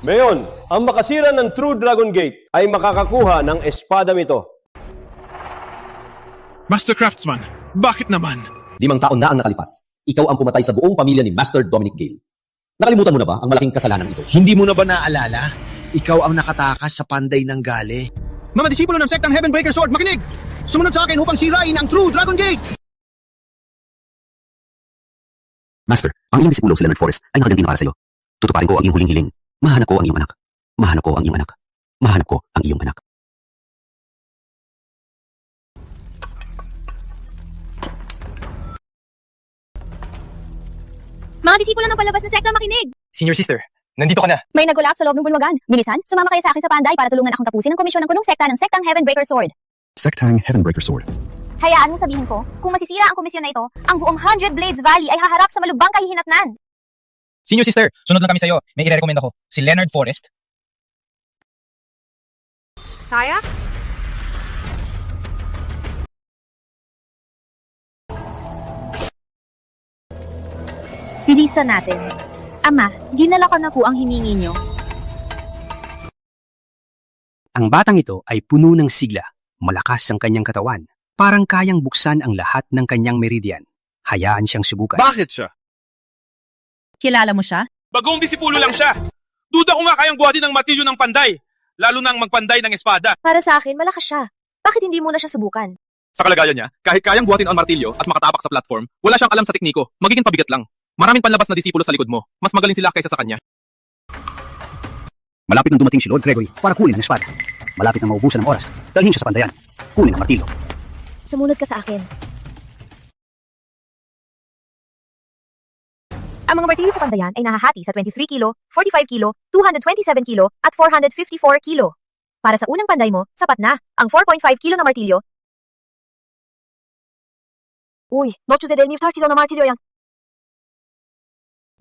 Ngayon, ang makasira ng True Dragon Gate ay makakakuha ng espadang ito. Master Craftsman, bakit naman? 5 taon na ang nakalipas. Ikaw ang pumatay sa buong pamilya ni Master Dominic Gale. Nakalimutan mo na ba ang malaking kasalanan ito? Hindi mo na ba naalala? Ikaw ang nakatakas sa panday ng gali. Mga disipulo ng sektang Heavenbreaker Sword, makinig! Sumunod sa akin upang sirain ang True Dragon Gate! Master, ang iyong disipulo si Leonard Forrest ay nakaganti na para sa'yo. Tutuparin ko ang iyong huling hiling. Mahanap ko ang iyong anak. Mahanap ko ang iyong anak. Mahanap ko ang iyong anak. Mga disipulo ng palabas ng sekta, makinig! Senior sister, nandito ka na. May nag-collapse sa loob ng bulwagan. Bilisan, sumama kayo sa akin sa Panday para tulungan akong tapusin ang komisyon ng punong sekta ng sektang Heavenbreaker Sword. Sectang Heavenbreaker Sword. Hayaan mong sabihin ko, kung masisira ang komisyon na ito, ang buong 100 Blades Valley ay haharap sa malubhang kahihinatnan. Senior sister, sunod lang kami sa'yo. May i-recommend ako. Si Leonard Forrest. Saya? Bilisan natin. Ama, dinala ko na po ang hiningi nyo. Ang batang ito ay puno ng sigla. Malakas ang kanyang katawan. Parang kayang buksan ang lahat ng kanyang meridian. Hayaan siyang subukan. Bakit siya? Kilala mo siya? Bagong disipulo lang siya. Duda ko nga kayang buhatin ng martilyo ng panday. Lalo nang magpanday ng espada. Para sa akin, malakas siya. Bakit hindi mo na siya subukan? Sa kalagayan niya, kahit kayang buhatin ang martilyo at makatapak sa platform, wala siyang alam sa tekniko. Magiging pabigat lang. Maraming panlabas na disipulo sa likod mo. Mas magaling sila kaysa sa kanya. Malapit nang dumating si Lord Gregory para kunin ang espada. Malapit nang maubusan ng oras. Dalhin siya sa pandayan. Kunin ang martilyo. Sumunod ka sa akin. Ang mga martilyo sa pandayan ay nahahati sa 23 kilo, 45 kilo, 227 kilo, at 454 kilo. Para sa unang panday mo, sapat na ang 4.5 kilo na martilyo. Uy, no choose del mil tartilo na martilyo yan.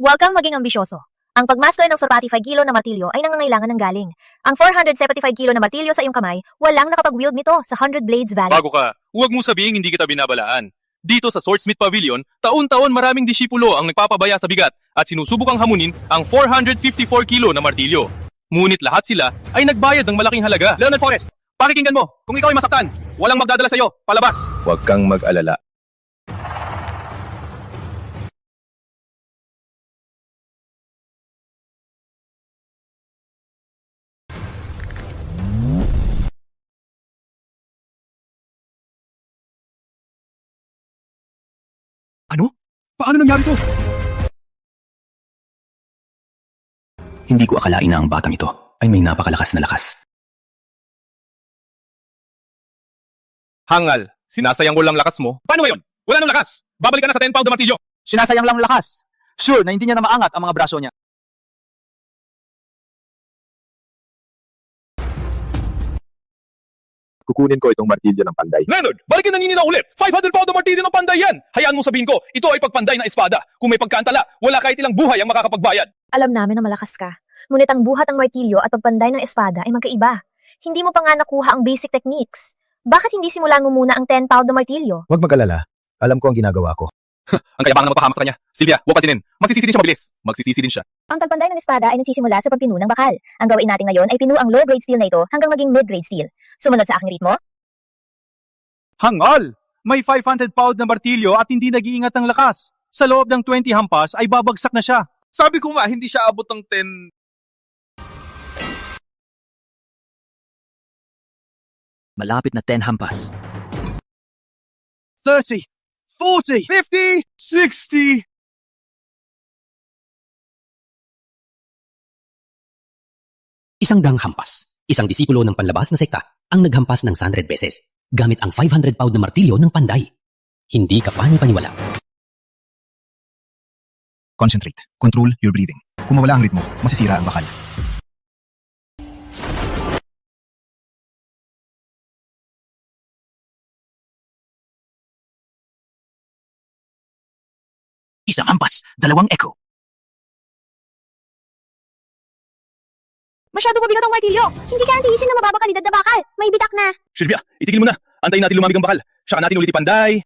Huwag kang maging ambisyoso. Ang pagmastoy ng 45 kilo na martilyo ay nangangailangan ng galing. Ang 475 kilo na martilyo sa iyong kamay, walang nakapag-wield nito sa 100 Blades Valley. Bago ka, huwag mong sabihin hindi kita binabalaan. Dito sa Swordsmith Pavilion, taon-taon maraming disipulo ang nagpapabaya sa bigat at sinusubukang hamunin ang 454 kilo na martilyo. Ngunit lahat sila ay nagbayad ng malaking halaga. Leonard Forrest, pakikinggan mo. Kung ikaw ay masaktan, walang magdadala sa'yo. Palabas. Huwag kang mag-alala. Ano? Paano nangyari to? Hindi ko akalain na ang batang ito ay may napakalakas na lakas. Hangal, sinasayang mo lang lakas mo. Paano ngayon? Wala nang lakas. Babalik ka na sa 10 pound na martilyo. Sinasayang lang lakas. Sure na hindi niya na maangat ang mga braso niya. Kukunin ko itong martilyo ng panday. Leonard, balikin ng na ulit. 500 pound na martilyo ng panday yan. Hayaan mong sabihin ko, ito ay pagpanday ng espada. Kung may pagkaantala, wala kahit ilang buhay ang makakapagbayad. Alam namin na malakas ka. Ngunit ang buhat ng martilyo at pagpanday ng espada ay magkaiba. Hindi mo pa nga nakuha ang basic techniques. Bakit hindi simulan mo muna ang 10 pound na martilyo? Huwag mag-alala. Alam ko ang ginagawa ko. Ang kayabangan na magpahamak sa kanya. Sylvia, huwag pansinin. Magsisisi din siya mabilis. Magsisisi din siya. Ang pagpanday ng espada ay nagsisimula sa pagpinu ng bakal. Ang gawin natin ngayon ay pinu ang low-grade steel na ito hanggang maging mid-grade steel. Sumunod sa aking ritmo. Hangal! May 500 pound na martilyo at hindi nag-iingat ng lakas. Sa loob ng 20 hampas ay babagsak na siya. Sabi ko nga, hindi siya abot ng 10... Malapit na 10 hampas. 30, 40, 50, 60. Isang daang hampas. Isang disipulo ng panlabas na sekta ang naghampas ng 100 beses gamit ang 500 pound na martilyo ng panday. Hindi ka pani-paniwala. Concentrate. Control your breathing. Kung mawala ang ritmo, masisira ang bakal. Isang hampas, 2 echo. Masyado mabigat ang martilyo. Hindi ka antiisin na mababa kalidad na bakal. May bitak na. Sylvia, itigil mo na. Antayin natin lumamig ang bakal. Saka natin ulit ipanday.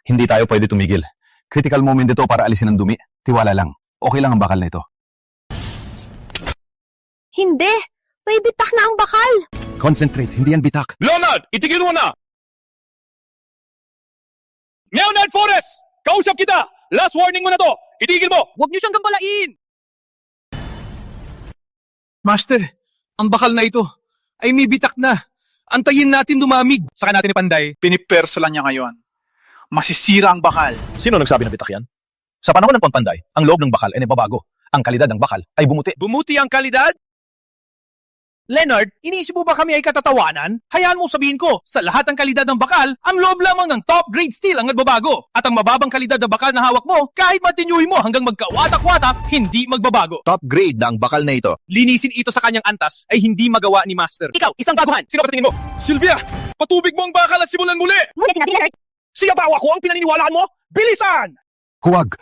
Hindi tayo pwede tumigil. Critical moment ito para alisin ang dumi. Tiwala lang. Okay lang ang bakal na ito. Hindi! May bitak na ang bakal! Concentrate, hindi yan bitak. Leonard, itigil mo na! Leonard Forrest! Kausap kita! Last warning mo na to! Itigil mo! Huwag niyo siyang gambalain! Master, ang bakal na ito ay may bitak na. Antayin natin dumamig. Saka natin ipanday, pinipersa lang niya ngayon. Masisira ang bakal. Sino nagsabi ng bitak yan? Sa panahon ng pampanday, ang loob ng bakal ay nababago. Ang kalidad ng bakal ay bumuti. Bumuti ang kalidad? Leonard, iniisip mo ba kami ay katatawanan? Hayaan mo sabihin ko, sa lahat ng kalidad ng bakal, ang loob lamang ng top grade steel ang nagbabago. At ang mababang kalidad ng bakal na hawak mo, kahit matinyuhin mo hanggang magkawatak-watak, hindi magbabago. Top grade na ang bakal na ito. Linisin ito sa kanyang antas ay hindi magawa ni Master. Ikaw, isang baguhan! Sino ba sa tingin mo? Sylvia! Patubig mo ang bakal at simulan muli! Ngunit sinabi ni Leonard, Siya ba ako ang pinaniniwalaan mo? Bilisan! Huwag!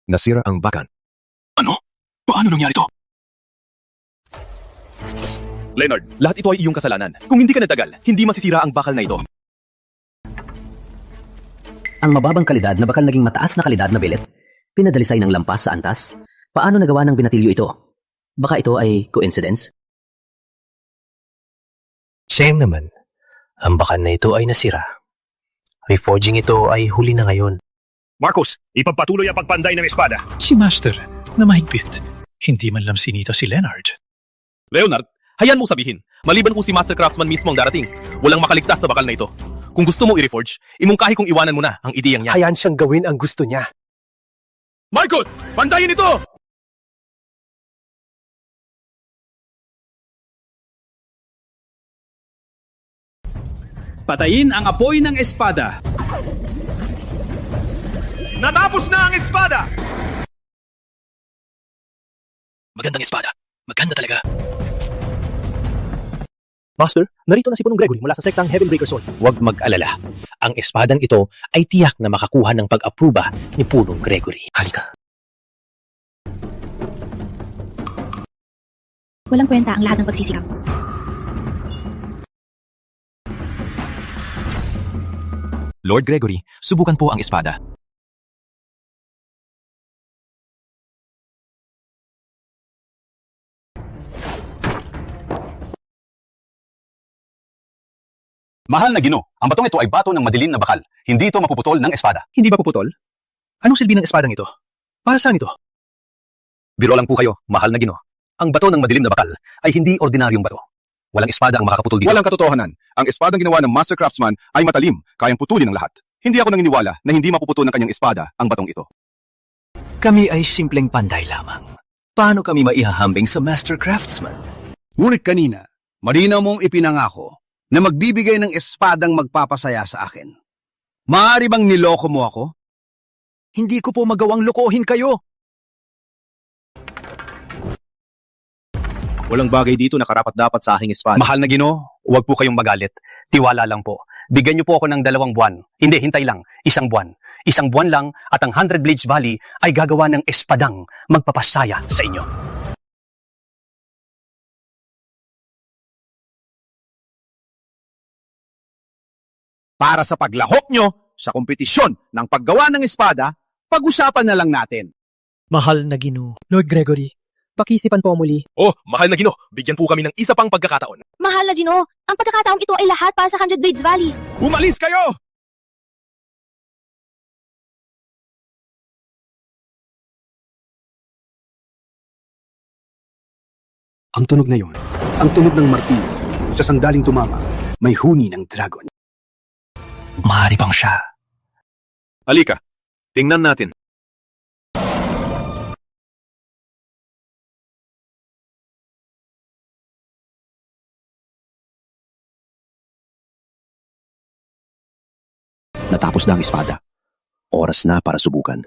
Nasira ang bakan. Ano? Paano nangyari to? Leonard, lahat ito ay iyong kasalanan. Kung hindi ka natagal, hindi masisira ang bakal na ito. Ang mababang kalidad na bakal naging mataas na kalidad na billet, pinadalisay ng lampas sa antas. Paano nagawa ng binatilyo ito? Baka ito ay coincidence? Same naman. Ang bakal na ito ay nasira. Reforging ito ay huli na ngayon. Marcos, ipagpatuloy ang pagpanday ng espada. Si Master, na mahigpit. Hindi man lang sinita si Leonard. Leonard, hayaan mo sabihin, maliban kung si Master Craftsman mismo ang darating, walang makaligtas sa bakal na ito. Kung gusto mo i-reforge, imungkahi kung iwanan mo na ang ideyang niya. Hayaan siyang gawin ang gusto niya. Marcos, pandayin ito! Patayin ang apoy ng espada. Natapos na ang espada! Magandang espada. Maganda talaga. Master, narito na si Punong Gregory mula sa sektang Heavenbreaker Sword. Huwag mag-alala. Ang espadang ito ay tiyak na makakuha ng pag-apruba ni Punong Gregory. Halika. walang kwenta ang lahat ng pagsisikap. Lord Gregory, subukan po ang espada. Mahal na Gino, ang batong ito ay bato ng madilim na bakal. Hindi ito mapuputol ng espada. Hindi ba puputol? Anong silbi ng espadang ito? Para saan ito? Biro lang po kayo, mahal na Gino. Ang bato ng madilim na bakal ay hindi ordinaryong bato. Walang espada ang makakaputol dito. Walang katotohanan. Ang espadang ginawa ng Master Craftsman ay matalim, kayang putulin ng lahat. Hindi ako naniniwala na hindi mapuputol ng kanyang espada ang batong ito. Kami ay simpleng panday lamang. Paano kami maihahambing sa Master Craftsman? Ngunit kanina, malinaw mong ipinangako na magbibigay ng espadang magpapasaya sa akin. Maaari bang niloko mo ako? Hindi ko po magawang lokohin kayo. Walang bagay dito na karapat-dapat sa aking espada. Mahal na Gino, huwag po kayong magalit. Tiwala lang po. Bigyan niyo po ako ng 2 buwan. Hindi, hintay lang. 1 buwan. 1 buwan lang at ang 100 Blades Valley ay gagawa ng espadang magpapasaya sa inyo. Para sa paglahok nyo sa kompetisyon ng paggawa ng espada, pag-usapan na lang natin. Mahal na Gino. Lord Gregory, pakisipan po muli. Oh, mahal na Gino, bigyan po kami ng isa pang pagkakataon. Mahal na Gino, ang pagkakataong ito ay lahat para sa 100 Blades Valley. Umalis kayo! Ang tunog na yon, ang tunog ng martilyo, sa sandaling tumama, may huni ng dragon. Maaari bang siya? Halika, tingnan natin. Natapos na ang espada. Oras na para subukan.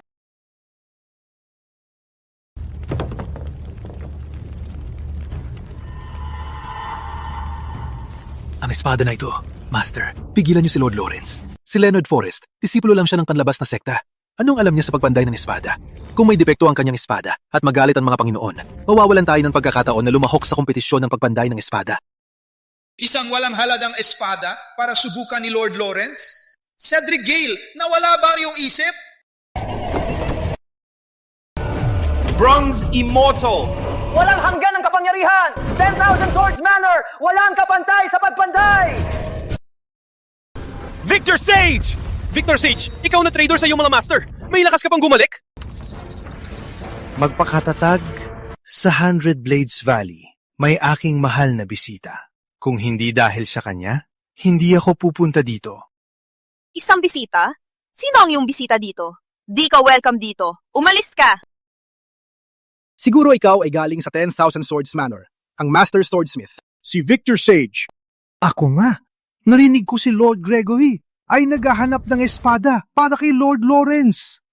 Ang espada na ito, Master. Pigilan niyo si Lord Lawrence. Si Leonard Forrest, disipulo lang siya ng panlabas na sekta. Anong alam niya sa pagpanday ng espada? Kung may depekto ang kanyang espada at magalit ang mga Panginoon, mawawalan tayo ng pagkakataon na lumahok sa kompetisyon ng pagpanday ng espada. Isang walang halagang espada para subukan ni Lord Lawrence? Cedric Gale, nawala ba ang iyong isip? Bronze Immortal. Walang hanggan ng kapangyarihan! 10,000 Swords Manor! Walang kapantay sa pagpanday! Victor Sage! Victor Sage, ikaw na trader sa iyong mga master. May lakas ka pang gumalik? Magpakatatag sa 100 Blades Valley. May aking mahal na bisita. Kung hindi dahil sa kanya, hindi ako pupunta dito. Isang bisita? Sino ang iyong bisita dito? Di ka welcome dito. Umalis ka! Siguro ikaw ay galing sa 10,000 Swords Manor, ang Master Swordsmith. Si Victor Sage. Ako nga. Narinig ko si Lord Gregory ay naghahanap ng espada para kay Lord Lawrence.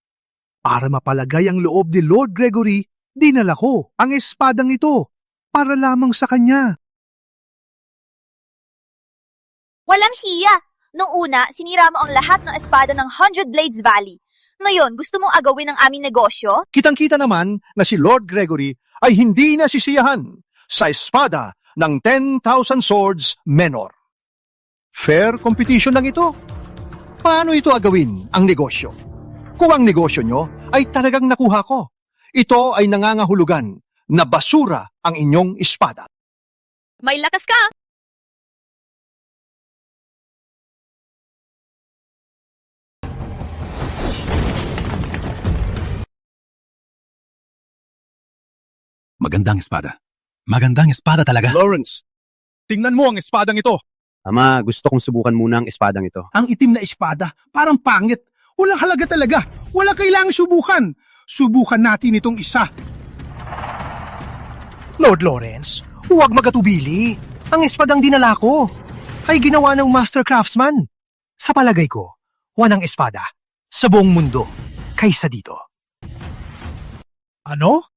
Para mapalagay ang loob ni Lord Gregory, dinala ko ang espadang ito para lamang sa kanya. Walang hiya! Noong una, sinira mo ang lahat ng espada ng 100 Blades Valley. Ngayon, gusto mong agawin ang aming negosyo? Kitang-kita naman na si Lord Gregory ay hindi nasisiyahan sa espada ng 10,000 Swords Menor. Fair competition lang ito. Paano ito agawin ang negosyo? Kung ang negosyo nyo ay talagang nakuha ko, ito ay nangangahulugan na basura ang inyong espada. May lakas ka! Magandang espada. Magandang espada talaga. Lawrence, tingnan mo ang espadang ito. Ama, gusto kong subukan muna ang espadang ito. Ang itim na espada, parang pangit. Walang halaga talaga. Wala kailangang subukan. Subukan natin itong isa. Lord Lawrence, huwag magatubili. Ang espadang dinala ko ay ginawa ng Master Craftsman. Sa palagay ko, walang espada sa buong mundo kaysa dito. Ano?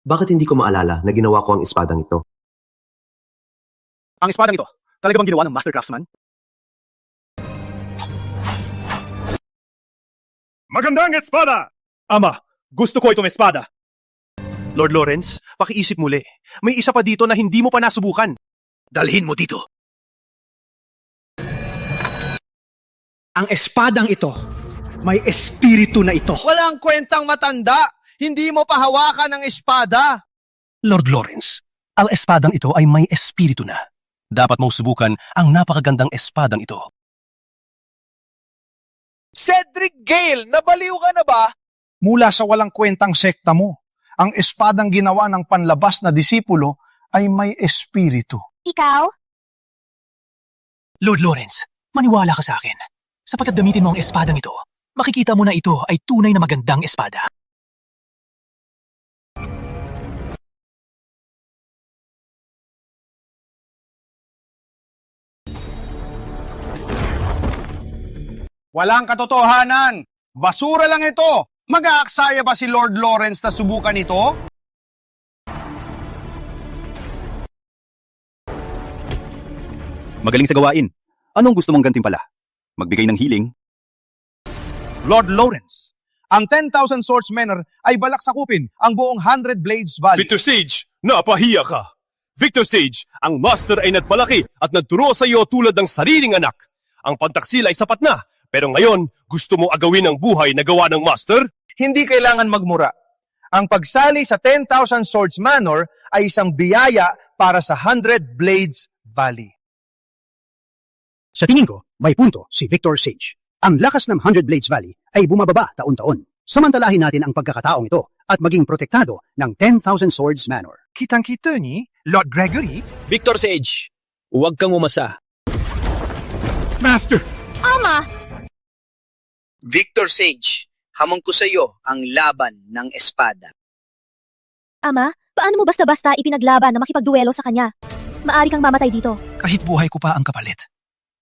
Bakit hindi ko maalala na ginawa ko ang espadang ito? Ang espadang ito, talaga bang ginawa ng Master Craftsman? Magandang espada! Ama, gusto ko itong espada. Lord Lawrence, pakiisip muli. May isa pa dito na hindi mo pa nasubukan. Dalhin mo dito. Ang espadang ito, may espiritu na ito. Walang kwentang matanda! Hindi mo pahawakan ang espada! Lord Lawrence, ang espadang ito ay may espiritu na. Dapat mong subukan ang napakagandang espadang ito. Cedric Gale, nabaliw ka na ba? Mula sa walang kwentang sekta mo, ang espadang ginawa ng panlabas na disipulo ay may espiritu. Ikaw? Lord Lawrence, maniwala ka sa akin. Sapagkat gamitin mo ang espadang ito, makikita mo na ito ay tunay na magandang espada. Walang katotohanan. Basura lang ito. Mag-aaksaya ba si Lord Lawrence na subukan ito? Magaling sa gawain. Anong gusto mong gantimpala? Magbigay ng healing? Lord Lawrence, ang 10,000 Swords Manor ay balak sakupin ang buong 100 Blades Valley. Victor Sage, napahiya ka. Victor Sage, ang master ay nagpalaki at nagturo sa iyo tulad ng sariling anak. Ang pantaksil ay sapat na, pero ngayon, gusto mo agawin ang buhay na gawa ng master? Hindi kailangan magmura. Ang pagsali sa 10,000 Swords Manor ay isang biyaya para sa 100 Blades Valley. Sa tingin ko, may punto si Victor Sage. Ang lakas ng 100 Blades Valley ay bumababa taon-taon. Samantalahin natin ang pagkakataong ito at maging protektado ng 10,000 Swords Manor. Kitang-kita ni Lord Gregory? Victor Sage, huwag kang umasa. Master! Ama! Victor Sage, hamon ko sa iyo ang laban ng espada. Ama, paano mo basta-basta ipinaglaban na makipagduelo sa kanya? Maari kang mamatay dito. Kahit buhay ko pa ang kapalit,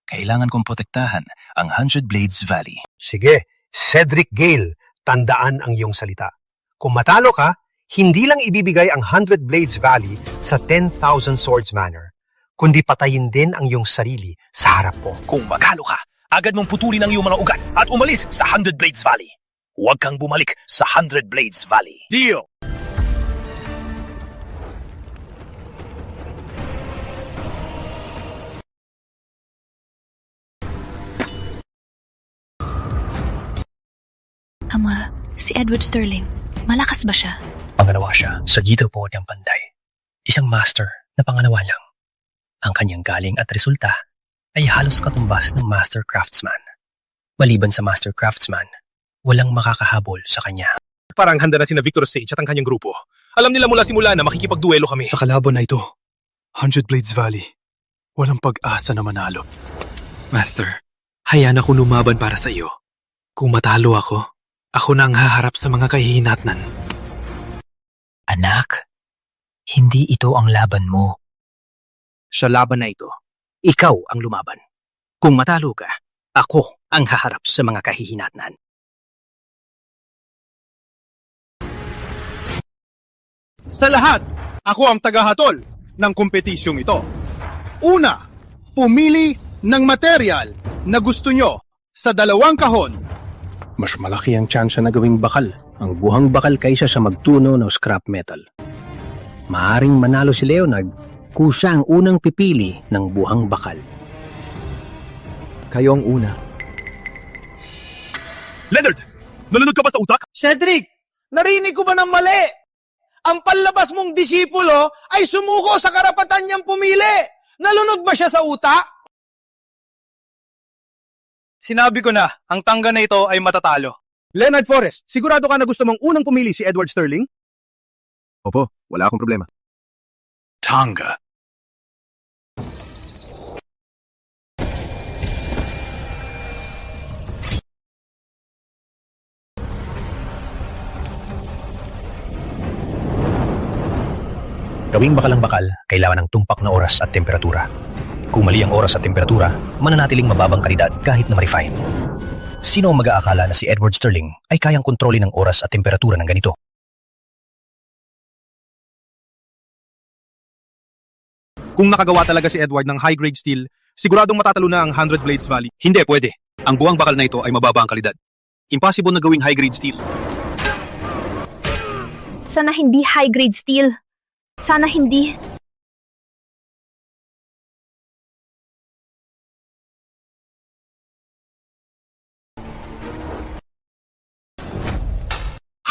kailangan kong protektahan ang 100 Blades Valley. Sige, Cedric Gale, tandaan ang iyong salita. Kung matalo ka, hindi lang ibibigay ang 100 Blades Valley sa 10,000 Swords Manor, kundi patayin din ang iyong sarili sa harap ko. Kung magalo ka, agad mong putulin ang iyong mga ugat at umalis sa 100 Blades Valley. Huwag kang bumalik sa 100 Blades Valley. Deal! Ama, Si Edward Sterling, malakas ba siya? Pangalawa siya sa dito po ng panday. Isang master na pangalawa lang. Ang kanyang galing at resulta ay halos katumbas ng master craftsman. Maliban sa master craftsman, walang makakahabol sa kanya. Parang handa na sina Victor Sage at ang kanyang grupo. Alam nila mula simula na makikipagduelo kami. Sa kalaban na ito, 100 Blades Valley, walang pag-asa na manalo. Master, hayaan ako lumaban para sa iyo. Kung matalo ako na ang haharap sa mga kahihinatnan. Anak, hindi ito ang laban mo. Sa laban na ito, ikaw ang lumaban. Kung matalo ka, ako ang haharap sa mga kahihinatnan. Sa lahat, ako ang tagahatol ng kompetisyong ito. Una, pumili ng material na gusto nyo sa 2 kahon. Mas malaki ang tsansa na gawing bakal ang buhang bakal kaysa sa magtuno ng scrap metal. Maaring manalo si Leonard kung siya ang unang pipili ng buhang bakal. Kayo ang una. Leonard! Nalunod ka ba sa utak? Cedric, narinig ko ba ng mali? Ang panlabas mong disipulo ay sumuko sa karapatan niyang pumili. Nalunod ba siya sa utak? Sinabi ko na, ang tangga na ito ay matatalo. Leonard Forrest, sigurado ka na gusto mong unang pumili si Edward Sterling? Opo, wala akong problema. Tanga. Gawing bakal ang bakal, kailangan ng tumpak na oras at temperatura. Kung mali ang oras at temperatura, mananatiling mababang kalidad kahit na ma-refine. Sino ang mag-aakala na si Edward Sterling ay kayang kontrolin ng oras at temperatura ng ganito? Kung nakagawa talaga si Edward ng high-grade steel, siguradong matatalo na ang 100 Blades Valley. Hindi pwede. Ang buwang bakal na ito ay mababa ang kalidad. Impossible na gawing high-grade steel. Sana hindi high-grade steel. Sana hindi.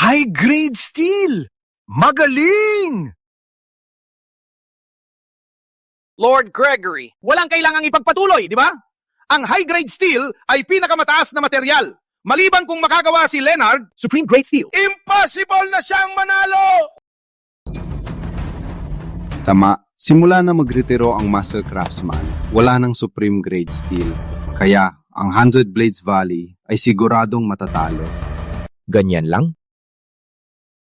High-grade steel! Magaling! Lord Gregory, walang kailangang ipagpatuloy, di ba? Ang high-grade steel ay pinakamataas na material. Maliban kung makagawa si Leonard, Supreme Grade Steel. impossible na siyang manalo! Tama, simula na magretiro ang Master Craftsman, wala ng Supreme Grade Steel. Kaya, ang 100 Blades Valley ay siguradong matatalo. Ganyan lang?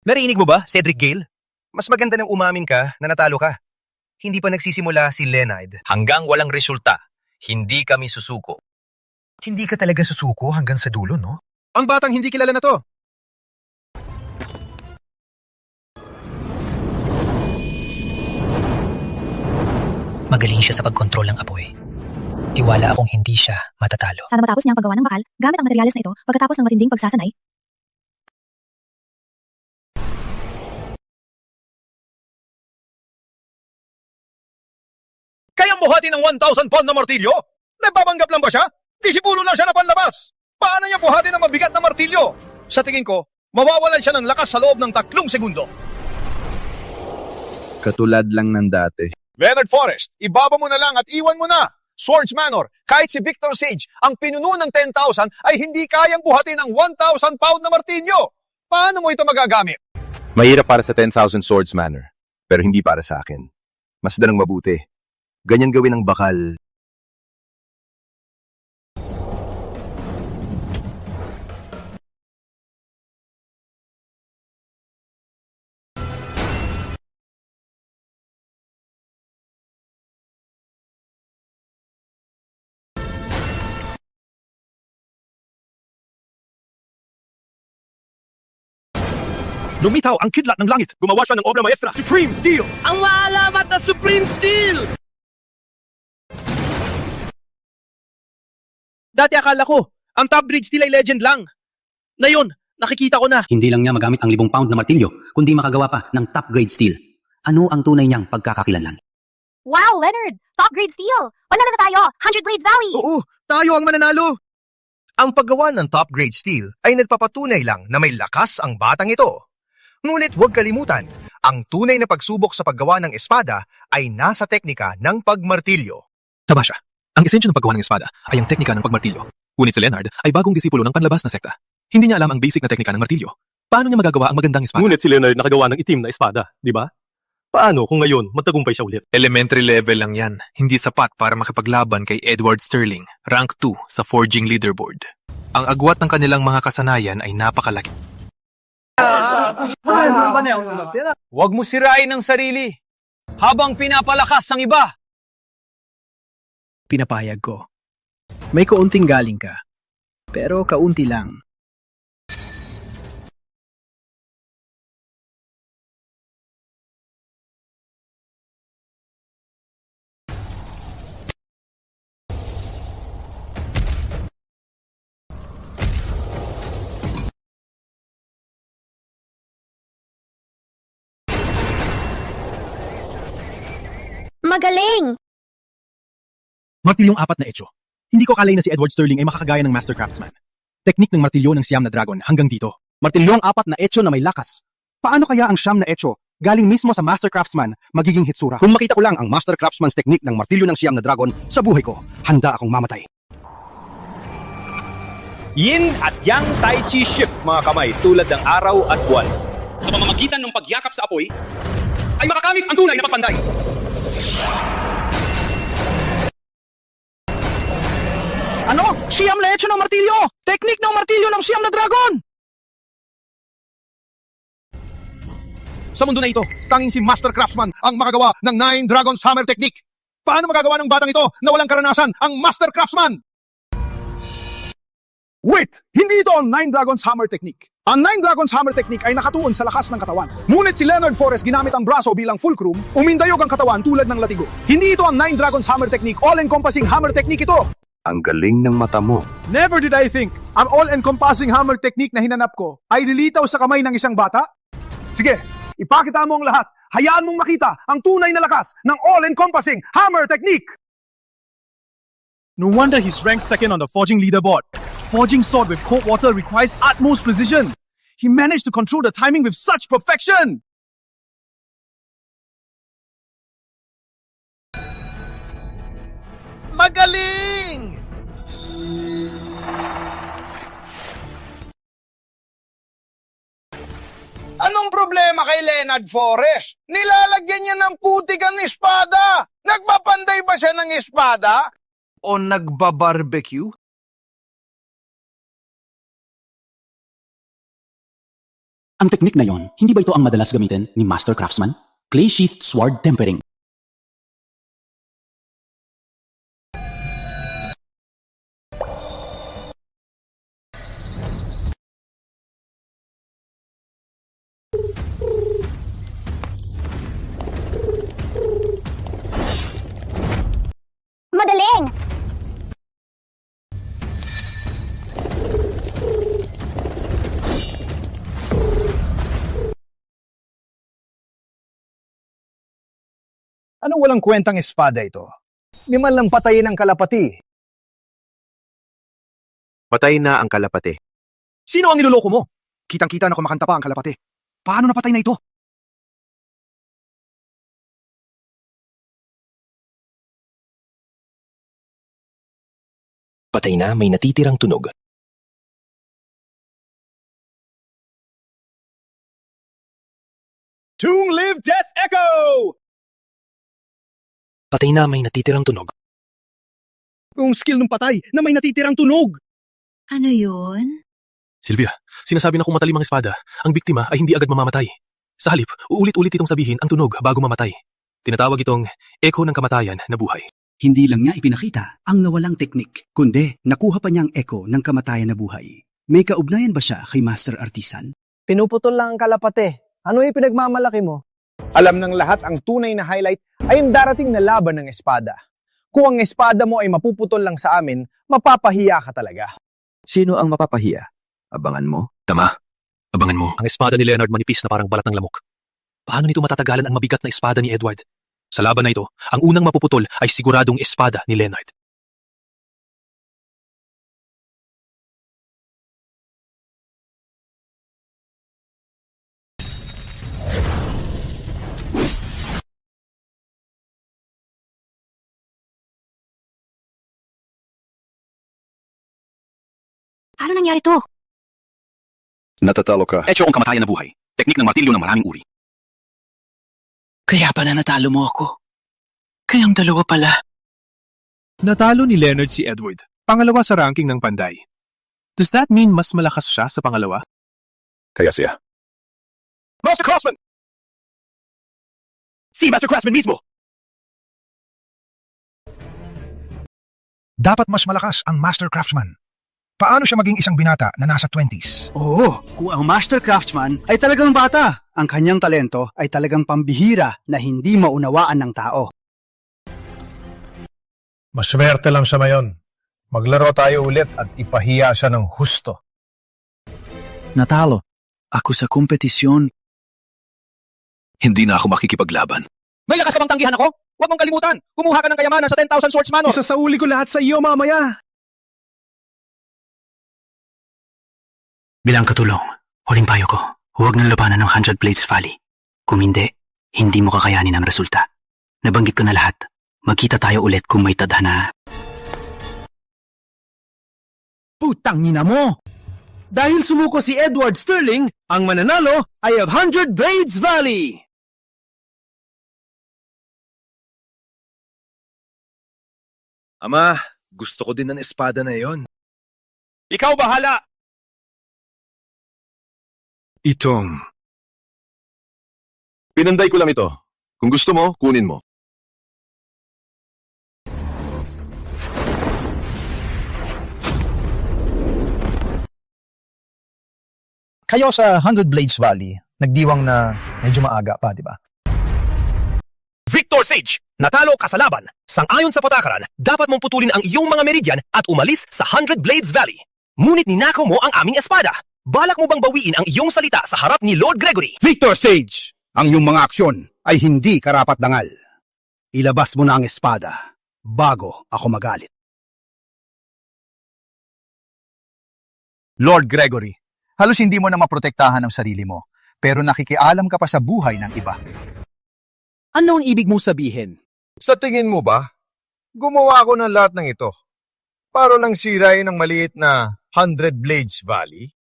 Narinig mo ba, Cedric Gale? Mas maganda nang umamin ka na natalo ka. Hindi pa nagsisimula si Leonard. Hanggang walang resulta, hindi kami susuko. Hindi ka talaga susuko hanggang sa dulo, no? Ang batang hindi kilala na to. Magaling siya sa pagkontrol ng apoy. Tiwala akong hindi siya matatalo. Sana matapos niya ang paggawa ng bakal gamit ang materyales na ito pagkatapos ng matinding pagsasanay. Kayang buhatin ng 1,000 pound na martilyo? Nagbabanggap lang ba siya? Disipulo lang siya na panlabas. Paano niya buhatin ang mabigat na martilyo? Sa tingin ko, mawawalan siya ng lakas sa loob ng 3 segundo. Katulad lang ng dati. Leonard Forrest, ibaba mo na lang at iwan mo na. Swords Manor, kahit si Victor Sage, ang pinuno ng 10,000 ay hindi kayang buhatin ng 1,000 pound na martilyo. Paano mo ito magagamit? Mahirap para sa 10,000 Swords Manor, pero hindi para sa akin. Mas danang mabuti. Ganyan gawin ang bakal. Lumitaw ang kidlat ng langit. Gumawa siya ng obra maestra. Supreme Steel! Ang maalamat na Supreme Steel! Dati akala ko, ang top grade steel ay legend lang. Ngayon, nakikita ko na. Hindi lang niya magamit ang 1,000 pound na martilyo, kundi makagawa pa ng top grade steel. Ano ang tunay niyang pagkakakilanlan? Wow, Leonard! Top grade steel! Panalo na tayo! 100 Blades Valley! Oo, tayo ang mananalo. Ang paggawa ng top-grade steel ay nagpapatunay lang na may lakas ang batang ito. Ngunit huwag kalimutan, ang tunay na pagsubok sa paggawa ng espada ay nasa teknika ng pagmartilyo. Tama siya. Ang esensya ng paggawa ng espada ay ang teknika ng pagmartilyo. Ngunit si Leonard ay bagong disipulo ng panlabas na sekta. Hindi niya alam ang basic na teknika ng martilyo. Paano niya magagawa ang magandang espada? Ngunit si Leonard nakagawa ng itim na espada, di ba? Paano kung ngayon magtagumpay siya ulit? Elementary level lang yan. Hindi sapat para makipaglaban kay Edward Sterling, rank 2 sa forging leaderboard. Ang agwat ng kanilang mga kasanayan ay napakalaki. Huwag mo sirain ang sarili habang pinapalakas ang iba. Pinapayag ko. May kaunting galing ka. Pero kaunti lang. Magaling! Martilyong 4 na etso. Hindi ko akalain na si Edward Sterling ay makakagaya ng Master Craftsman. Teknik ng martilyo ng Siyam na Dragon hanggang dito. Martilyong 4 na etso na may lakas. Paano kaya ang Siyam na etso galing mismo sa Master Craftsman magiging hitsura? Kung makita ko lang ang Master Craftsman's teknik ng martilyo ng Siyam na Dragon sa buhay ko, handa akong mamatay. Yin at Yang Tai Chi shift mga kamay tulad ng araw at buwan. Sa pamamagitan ng pagyakap sa apoy, ay makakamit ang tunay na pagpanday. Ano? Siyam na etso ng martilyo! Teknik ng martilyo ng Siyam na Dragon! Sa mundo na ito, tanging si Master Craftsman ang makagawa ng 9 Dragon's Hammer Technique. Paano magagawa ng batang ito na walang karanasan ang Master Craftsman? Wait! Hindi ito ang 9 Dragon's Hammer Technique. Ang 9 Dragon's Hammer Technique ay nakatuon sa lakas ng katawan. Ngunit si Leonard Forrest ginamit ang braso bilang fulcrum, umindayog ang katawan tulad ng latigo. Hindi ito ang 9 Dragon's Hammer Technique, all-encompassing hammer technique ito. Ang galing ng mata mo. Never did I think ang all-encompassing hammer technique na hinanap ko ay lilitaw sa kamay ng isang bata. Sige, ipakita mo ang lahat. Hayaan mong makita ang tunay na lakas ng all-encompassing hammer technique. No wonder he's ranked second on the forging leaderboard. Forging sword with cold water requires utmost precision. He managed to control the timing with such perfection. Magaling! Anong problema kay Leonard Forrest? Nilalagyan niya ng putik ang espada. Nagpapanday ba siya ng espada? O nagbabarbecue? Ang teknik na yon, hindi ba ito ang madalas gamitin ni Master Craftsman? Clay Sheathed Sword Tempering. Magaling! Anong walang kwentang espada ito? Di man lang patayin ang kalapati. Patay na ang kalapate. Sino ang niloloko mo? Kitang-kita na kumakanta pa ang kalapate. Paano napatay na ito? Patay na, may natitirang tunog. Tung live Death Echo! Patay na, may natitirang tunog. Yung skill ng patay na may natitirang tunog. Ano yun? Sylvia, sinasabi na kung matalim ang espada, ang biktima ay hindi agad mamamatay. Sa halip, uulit-ulit itong sabihin ang tunog bago mamatay. Tinatawag itong echo ng kamatayan na buhay. Hindi lang niya ipinakita ang nawalang teknik, kundi nakuha pa niya ang echo ng kamatayan na buhay. May kaugnayan ba siya kay Master Artisan? Pinuputol lang ang kalapate. Ano yung pinagmamalaki mo? Alam ng lahat ang tunay na highlight ay ang darating na laban ng espada. Kung ang espada mo ay mapuputol lang sa amin, mapapahiya ka talaga. Sino ang mapapahiya? Abangan mo. Tama. Abangan mo. Ang espada ni Leonard manipis na parang balat ng lamok. Paano nito matatagalan ang mabigat na espada ni Edward? Sa laban na ito, ang unang mapuputol ay siguradong espada ni Leonard. Paano nangyari to? Natatalo ka. Echo ang kamatayan na buhay. Teknik ng martilyo ng maraming uri. Kaya pala natalo mo ako. Kayang dalawa pala. Natalo ni Leonard si Edward, pangalawa sa ranking ng panday. Does that mean mas malakas siya sa pangalawa? Kaya siya. Master Craftsman! Si Master Craftsman mismo! Dapat mas malakas ang Master Craftsman. Paano siya maging isang binata na nasa 20s? Oo, kung ang Master Craftsman ay talagang bata, ang kanyang talento ay talagang pambihira na hindi maunawaan ng tao. Maswerte lang siya ngayon. Maglaro tayo ulit at ipahiya siya ng husto. Natalo ako sa kompetisyon. Hindi na ako makikipaglaban. May lakas ka bang tanggihan ako? Huwag mong kalimutan, kumuha ka ng kayamanan sa 10,000 Swords Manor. Isasauli ko lahat sa iyo mamaya. Bilang katulong, huling payo ko, huwag nang labanan ng 100 Blades Valley. Kung hindi, hindi mo kakayanin ang resulta. Nabanggit ko na lahat. Magkita tayo ulit kung may tadhana. Putang ina mo! Dahil sumuko si Edward Sterling, ang mananalo ay ang 100 Blades Valley! Ama, gusto ko din ng espada na yon. Ikaw bahala! Itong... Pinanday ko lang ito. Kung gusto mo, kunin mo. Kayo sa 100 Blades Valley, nagdiwang na medyo maaga pa, di ba? Victor Sage! Natalo ka sa laban. Sang-ayon sa patakaran, dapat mong putulin ang iyong mga meridian at umalis sa 100 Blades Valley. Ngunit ninakaw mo ang aming espada. Balak mo bang bawiin ang iyong salita sa harap ni Lord Gregory? Victor Sage, ang iyong mga aksyon ay hindi karapat-dangal. Ilabas mo na ang espada bago ako magalit. Lord Gregory, halos hindi mo na maprotektahan ang sarili mo, pero nakikialam ka pa sa buhay ng iba. Ano ang ibig mong sabihin? Sa tingin mo ba, gumawa ako ng lahat ng ito para lang sirain ang maliit na 100 Blades Valley?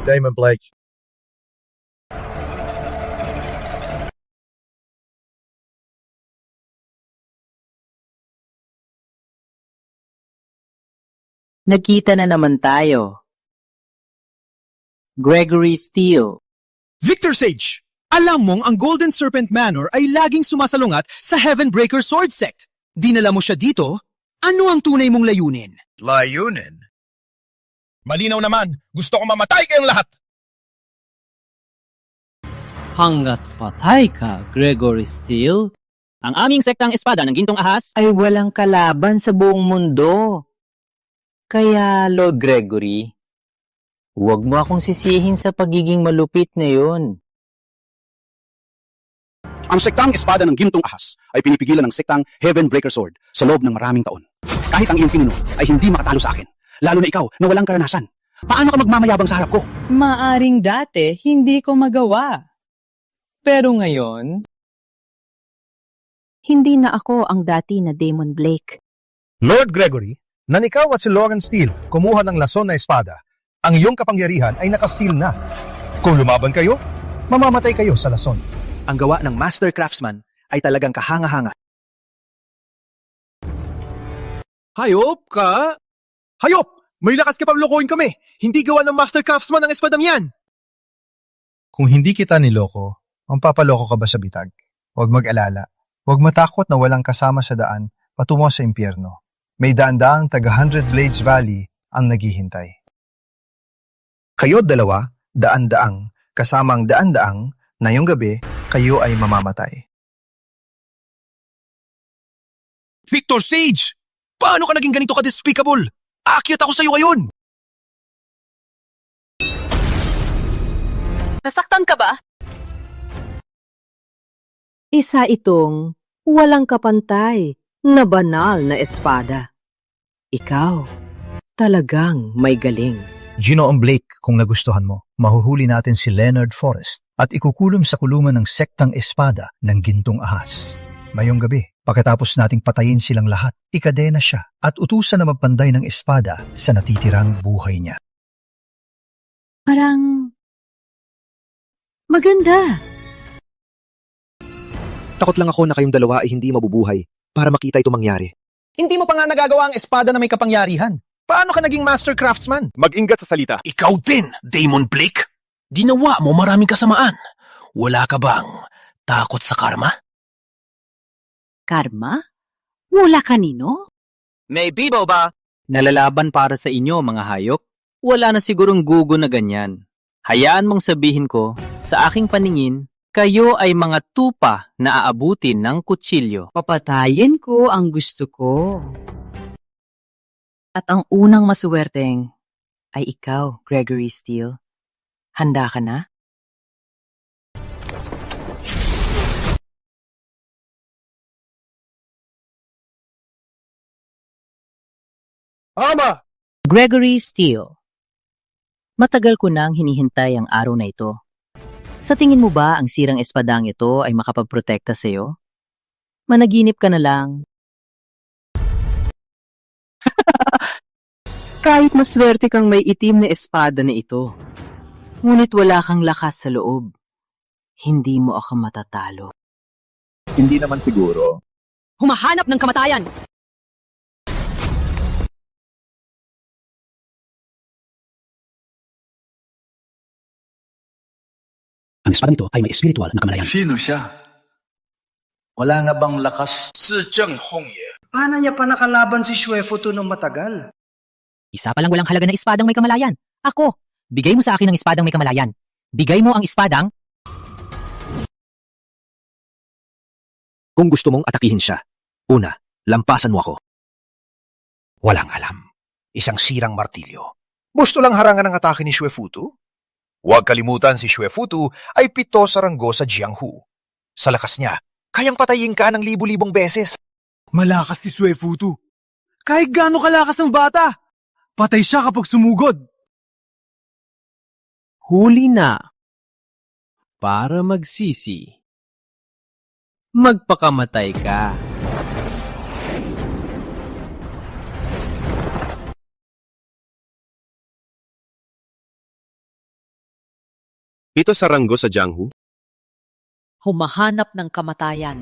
Damon Blake. Nagkita na naman tayo. Gregory Steele. Victor Sage! Alam mong ang Golden Serpent Manor ay laging sumasalungat sa Heavenbreaker Sword Sect. Dinala mo siya dito? Ano ang tunay mong layunin? Layunin? Malinaw naman, gusto ko mamatay kayong lahat! Hanggat patay ka, Gregory Steele, ang aming sektang espada ng Gintong Ahas ay walang kalaban sa buong mundo. Kaya, Lord Gregory, huwag mo akong sisihin sa pagiging malupit na yun. Ang sektang espada ng Gintong Ahas ay pinipigilan ng sektang Heavenbreaker Sword sa loob ng maraming taon. Kahit ang iyong pinuno ay hindi makatalo sa akin, lalo na ikaw na walang karanasan. Paano ka magmamayabang sa harap ko? Maaring dati hindi ko magawa. Pero ngayon, Hindi na ako ang dati na Damon Blake. Lord Gregory, nan ikaw at si Logan Steele kumuha ng lason na espada, ang iyong kapangyarihan ay nakasil na. Kung lumaban kayo, mamamatay kayo sa lason. Ang gawa ng Master Craftsman ay talagang kahanga-hanga. Hayop ka? Hayop! May lakas ka pa lokohin kami! Hindi gawa ng Master Craftsman ang espadang yan! Kung hindi kita niloko, ang papaloko ka ba sa bitag? Huwag mag-alala. Huwag matakot na walang kasama sa daan patungo sa impyerno. May daan-daang taga 100 Blades Valley ang naghihintay. Kayo dalawa, daan-daang, kasama ang daan-daang, na yung gabi, kayo ay mamamatay. Victor Sage! Paano ka naging ganito ka-despicable? Aakyat ako sa'yo ngayon! Nasaktan ka ba? Isa itong walang kapantay na banal na espada. Ikaw, talagang may galing. Ginoong Blake, kung nagustuhan mo, mahuhuli natin si Leonard Forrest at ikukulong sa kulungan ng sektang espada ng Gintong Ahas. Mayong gabi, pagkatapos nating patayin silang lahat, ikadena siya at utusan na magpanday ng espada sa natitirang buhay niya. Parang maganda. Takot lang ako na kayong dalawa ay hindi mabubuhay para makita ito mangyari. Hindi mo pa nga nagagawa ang espada na may kapangyarihan. Paano ka naging master craftsman? Mag-ingat sa salita. Ikaw din, Damon Blake. Ginawa mo maraming kasamaan. Wala ka bang takot sa karma? Karma? Mula kanino? May bibo ba? Nalalaban para sa inyo, mga hayop? Wala na sigurong gugo na ganyan. Hayaan mong sabihin ko, sa aking paningin, kayo ay mga tupa na aabutin ng kutsilyo. Papatayin ko ang gusto ko. At ang unang masuwerteng ay ikaw, Gregory Steele. Handa ka na? Ama! Gregory Steele. Matagal ko nang hinihintay ang araw na ito. Sa tingin mo ba ang sirang espadang ito ay makapagprotekta sa iyo? Managinip ka na lang. Kahit maswerte kang may itim na espada na ito, ngunit wala kang lakas sa loob, hindi mo ako matatalo. Hindi naman siguro. Humahanap ng kamatayan! Ang espadang ito ay may espiritual na kamalayan. Sino siya? Wala nga bang lakas? Si Zheng Hongye. Paano niya pa nakalaban si Xuefutu nung matagal? Isa pa lang walang halaga na espadang may kamalayan. Ako, bigay mo sa akin ang espadang may kamalayan. Bigay mo ang espadang... Kung gusto mong atakihin siya, una, lampasan mo ako. Walang alam. Isang sirang martilyo. Gusto lang harangan ang atake ni Xuefutu? Huwag kalimutan si Xuefutu ay 7 sa ranggo sa Jianghu. Sa lakas niya, kayang patayin ka ng libu-libong beses. Malakas si Xuefutu. Kahit gaano kalakas ang bata, patay siya kapag sumugod. Huli na. Para magsisi. Magpakamatay ka. Ito sa ranggo sa Jianghu. Humahanap ng kamatayan.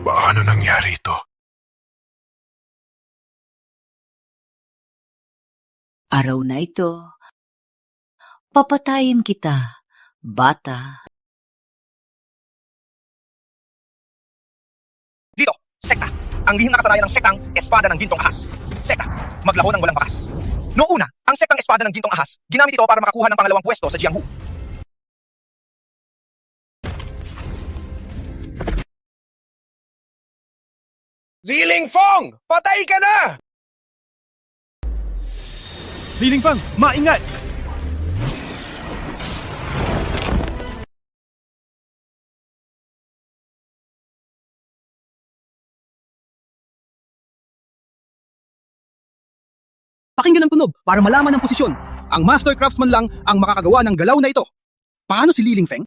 Paano nangyari ito? Araw na ito, papatayin kita, bata. Dito, sekta. Ang lihim na kasanayan ng sektang espada ng gintong ahas. Sekta, maglaho ng walang bakas. Noong una, ang sektang espada ng gintong ahas, ginamit ito para makakuha ng pangalawang pwesto sa Jianghu. Li Lingfeng! Patay ka na! Li Lingfeng, maingat! Pakinggan ang tunog para malaman ang posisyon. Ang Master Craftsman lang ang makakagawa ng galaw na ito. Paano si Li Lingfeng?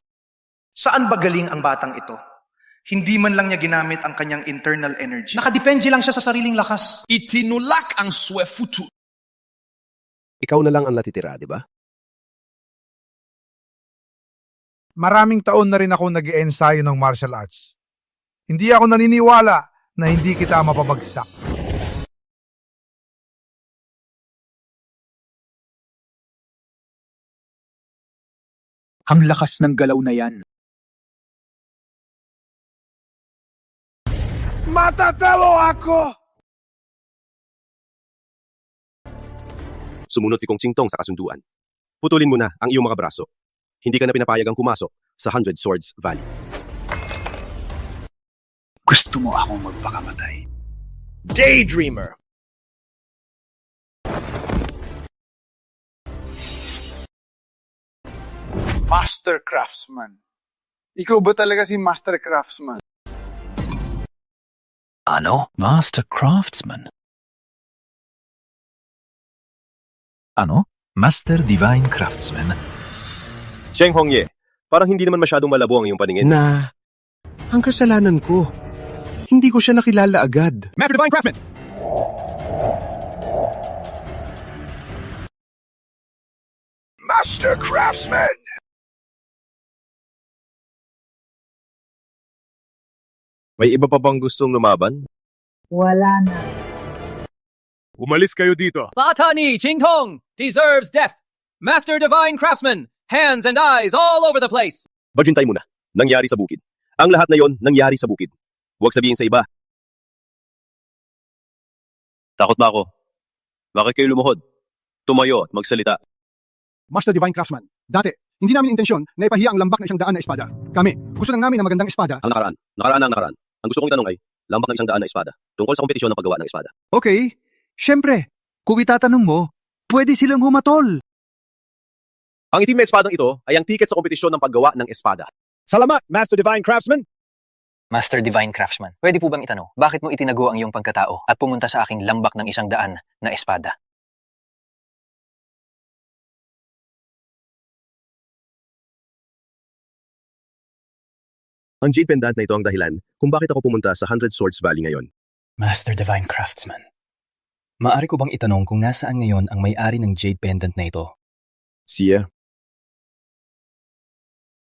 Saan ba galing ang batang ito? Hindi man lang niya ginamit ang kanyang internal energy. Nakadepende lang siya sa sariling lakas. Itinulak ang Xuefutu. Ikaw na lang ang natitira, di ba? Maraming taon na rin ako nag-i-ensayo ng martial arts. Hindi ako naniniwala na hindi kita mapabagsak. Ang lakas ng galaw na yan. Matatalo ako! Sumunod si Kong Qingtong sa kasunduan. Putulin mo na ang iyong mga braso. Hindi ka na pinapayagang pumasok sa 100 Swords Valley. Gusto mo akong magpakamatay? Daydreamer! Master Craftsman. Ikaw ba talaga si Master Craftsman? Ano? Master Craftsman? Ano? Master Divine Craftsman? Sheng Hongye, parang hindi naman masyadong malabo ang iyong paningin. Ang kasalanan ko. Hindi ko siya nakilala agad. Master Divine Craftsman! Master Craftsman! May iba pa bang gustong lumaban? Wala na. Umalis kayo dito. Bata ni Qingtong deserves death. Master Divine Craftsman, hands and eyes all over the place. Bajintay muna. Nangyari sa bukid. Ang lahat na yon nangyari sa bukid. Huwag sabihin sa iba. Takot ba ako? Bakit kayo lumuhod? Tumayo at magsalita. Master Divine Craftsman, dati, hindi namin intensyon na ipahiya ang lambak na 100 na espada. Kami, gusto lang namin ng magandang espada. Ang nakaraan. Nakaraan. Ang gusto kong itanong ay, lambak ng 100 na espada. Tungkol sa kompetisyon ng paggawa ng espada. Okay, syempre, kung itatanong mo, pwede silang humatol. Ang itim na espadang ito ay ang tiket sa kompetisyon ng paggawa ng espada. Salamat, Master Divine Craftsman! Master Divine Craftsman, pwede po bang itanong, bakit mo itinago ang iyong pagkatao at pumunta sa aking lambak ng 100 na espada? Ang Jade Pendant na ito ang dahilan kung bakit ako pumunta sa 100 Swords Valley ngayon. Master Divine Craftsman, maaari ko bang itanong kung nasaan ngayon ang may-ari ng Jade Pendant na ito? Siya.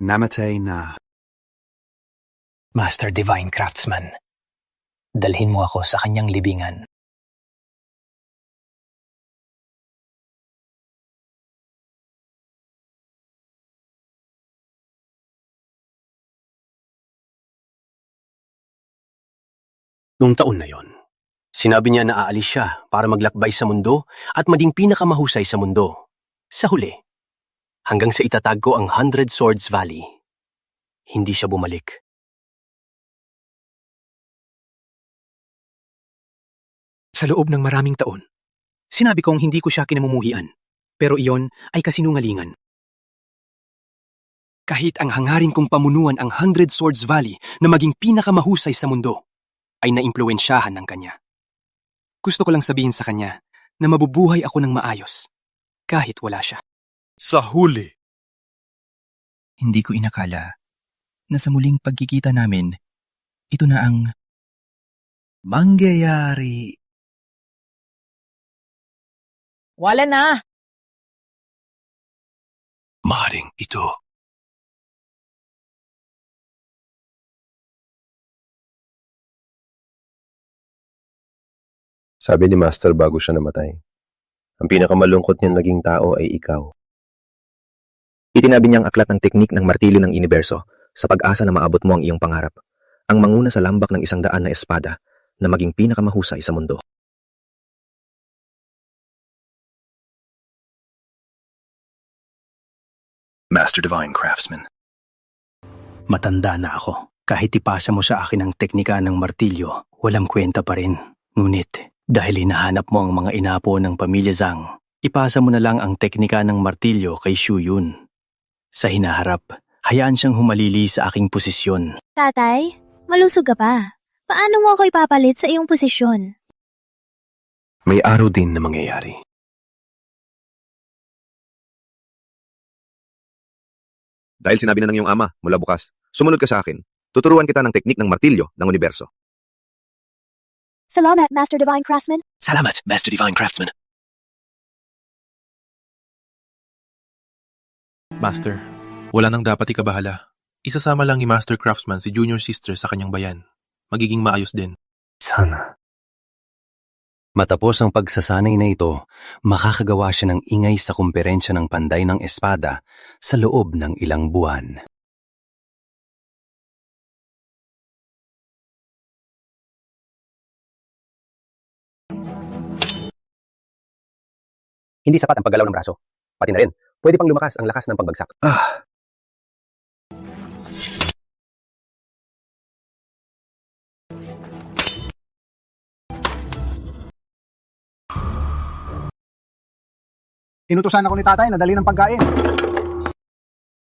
Namatay na. Master Divine Craftsman, dalhin mo ako sa kanyang libingan. Noong taon na yon, sinabi niya na aalis siya para maglakbay sa mundo at maging pinakamahusay sa mundo. Sa huli, hanggang sa itatag ko ang 100 Swords Valley, hindi siya bumalik. Sa loob ng maraming taon, sinabi kong hindi ko siya kinamumuhian, pero iyon ay kasinungalingan. Kahit ang hangarin kong pamunuan ang 100 Swords Valley na maging pinakamahusay sa mundo, ay naimpluwensyahan ng kanya. Gusto ko lang sabihin sa kanya na mabubuhay ako ng maayos, kahit wala siya. Sa huli. Hindi ko inakala na sa muling pagkikita namin, ito na ang mangyayari. Wala na. Maring ito. Sabi ni Master bago siya namatay, ang pinakamalungkot niyang naging tao ay ikaw. Itinabi niyang aklat ng teknik ng martilyo ng universo sa pag-asa na maabot mo ang iyong pangarap, ang manguna sa lambak ng 100 na espada na maging pinakamahusay sa mundo. Master Divine Craftsman. Matanda na ako. Kahit ipasa mo sa akin ang teknika ng martilyo, walang kwenta pa rin. Ngunit, dahil hinahanap mo ang mga inapo ng pamilya Zhang, ipasa mo na lang ang teknika ng martilyo kay Xu Yun. Sa hinaharap, hayaan siyang humalili sa aking posisyon. Tatay, malusog ka pa. Paano mo ako ipapalit sa iyong posisyon? May araw din na mangyayari. Dahil sinabi na ng iyong ama mula bukas, sumunod ka sa akin. Tuturuan kita ng teknik ng martilyo ng universo. Salamat, Master Divine Craftsman. Salamat, Master Divine Craftsman. Master, wala nang dapat ikabahala. Isasama lang ni Master Craftsman si Junior Sister sa kanyang bayan. Magiging maayos din. Sana. Matapos ang pagsasanay na ito, makakagawa siya ng ingay sa kumperensya ng Panday ng Espada sa loob ng ilang buwan. Hindi sapat ang paggalaw ng braso. Pati na rin, pwede pang lumakas ang lakas ng pagbagsak. Inutusan ako ni tatay na dali ng pagkain.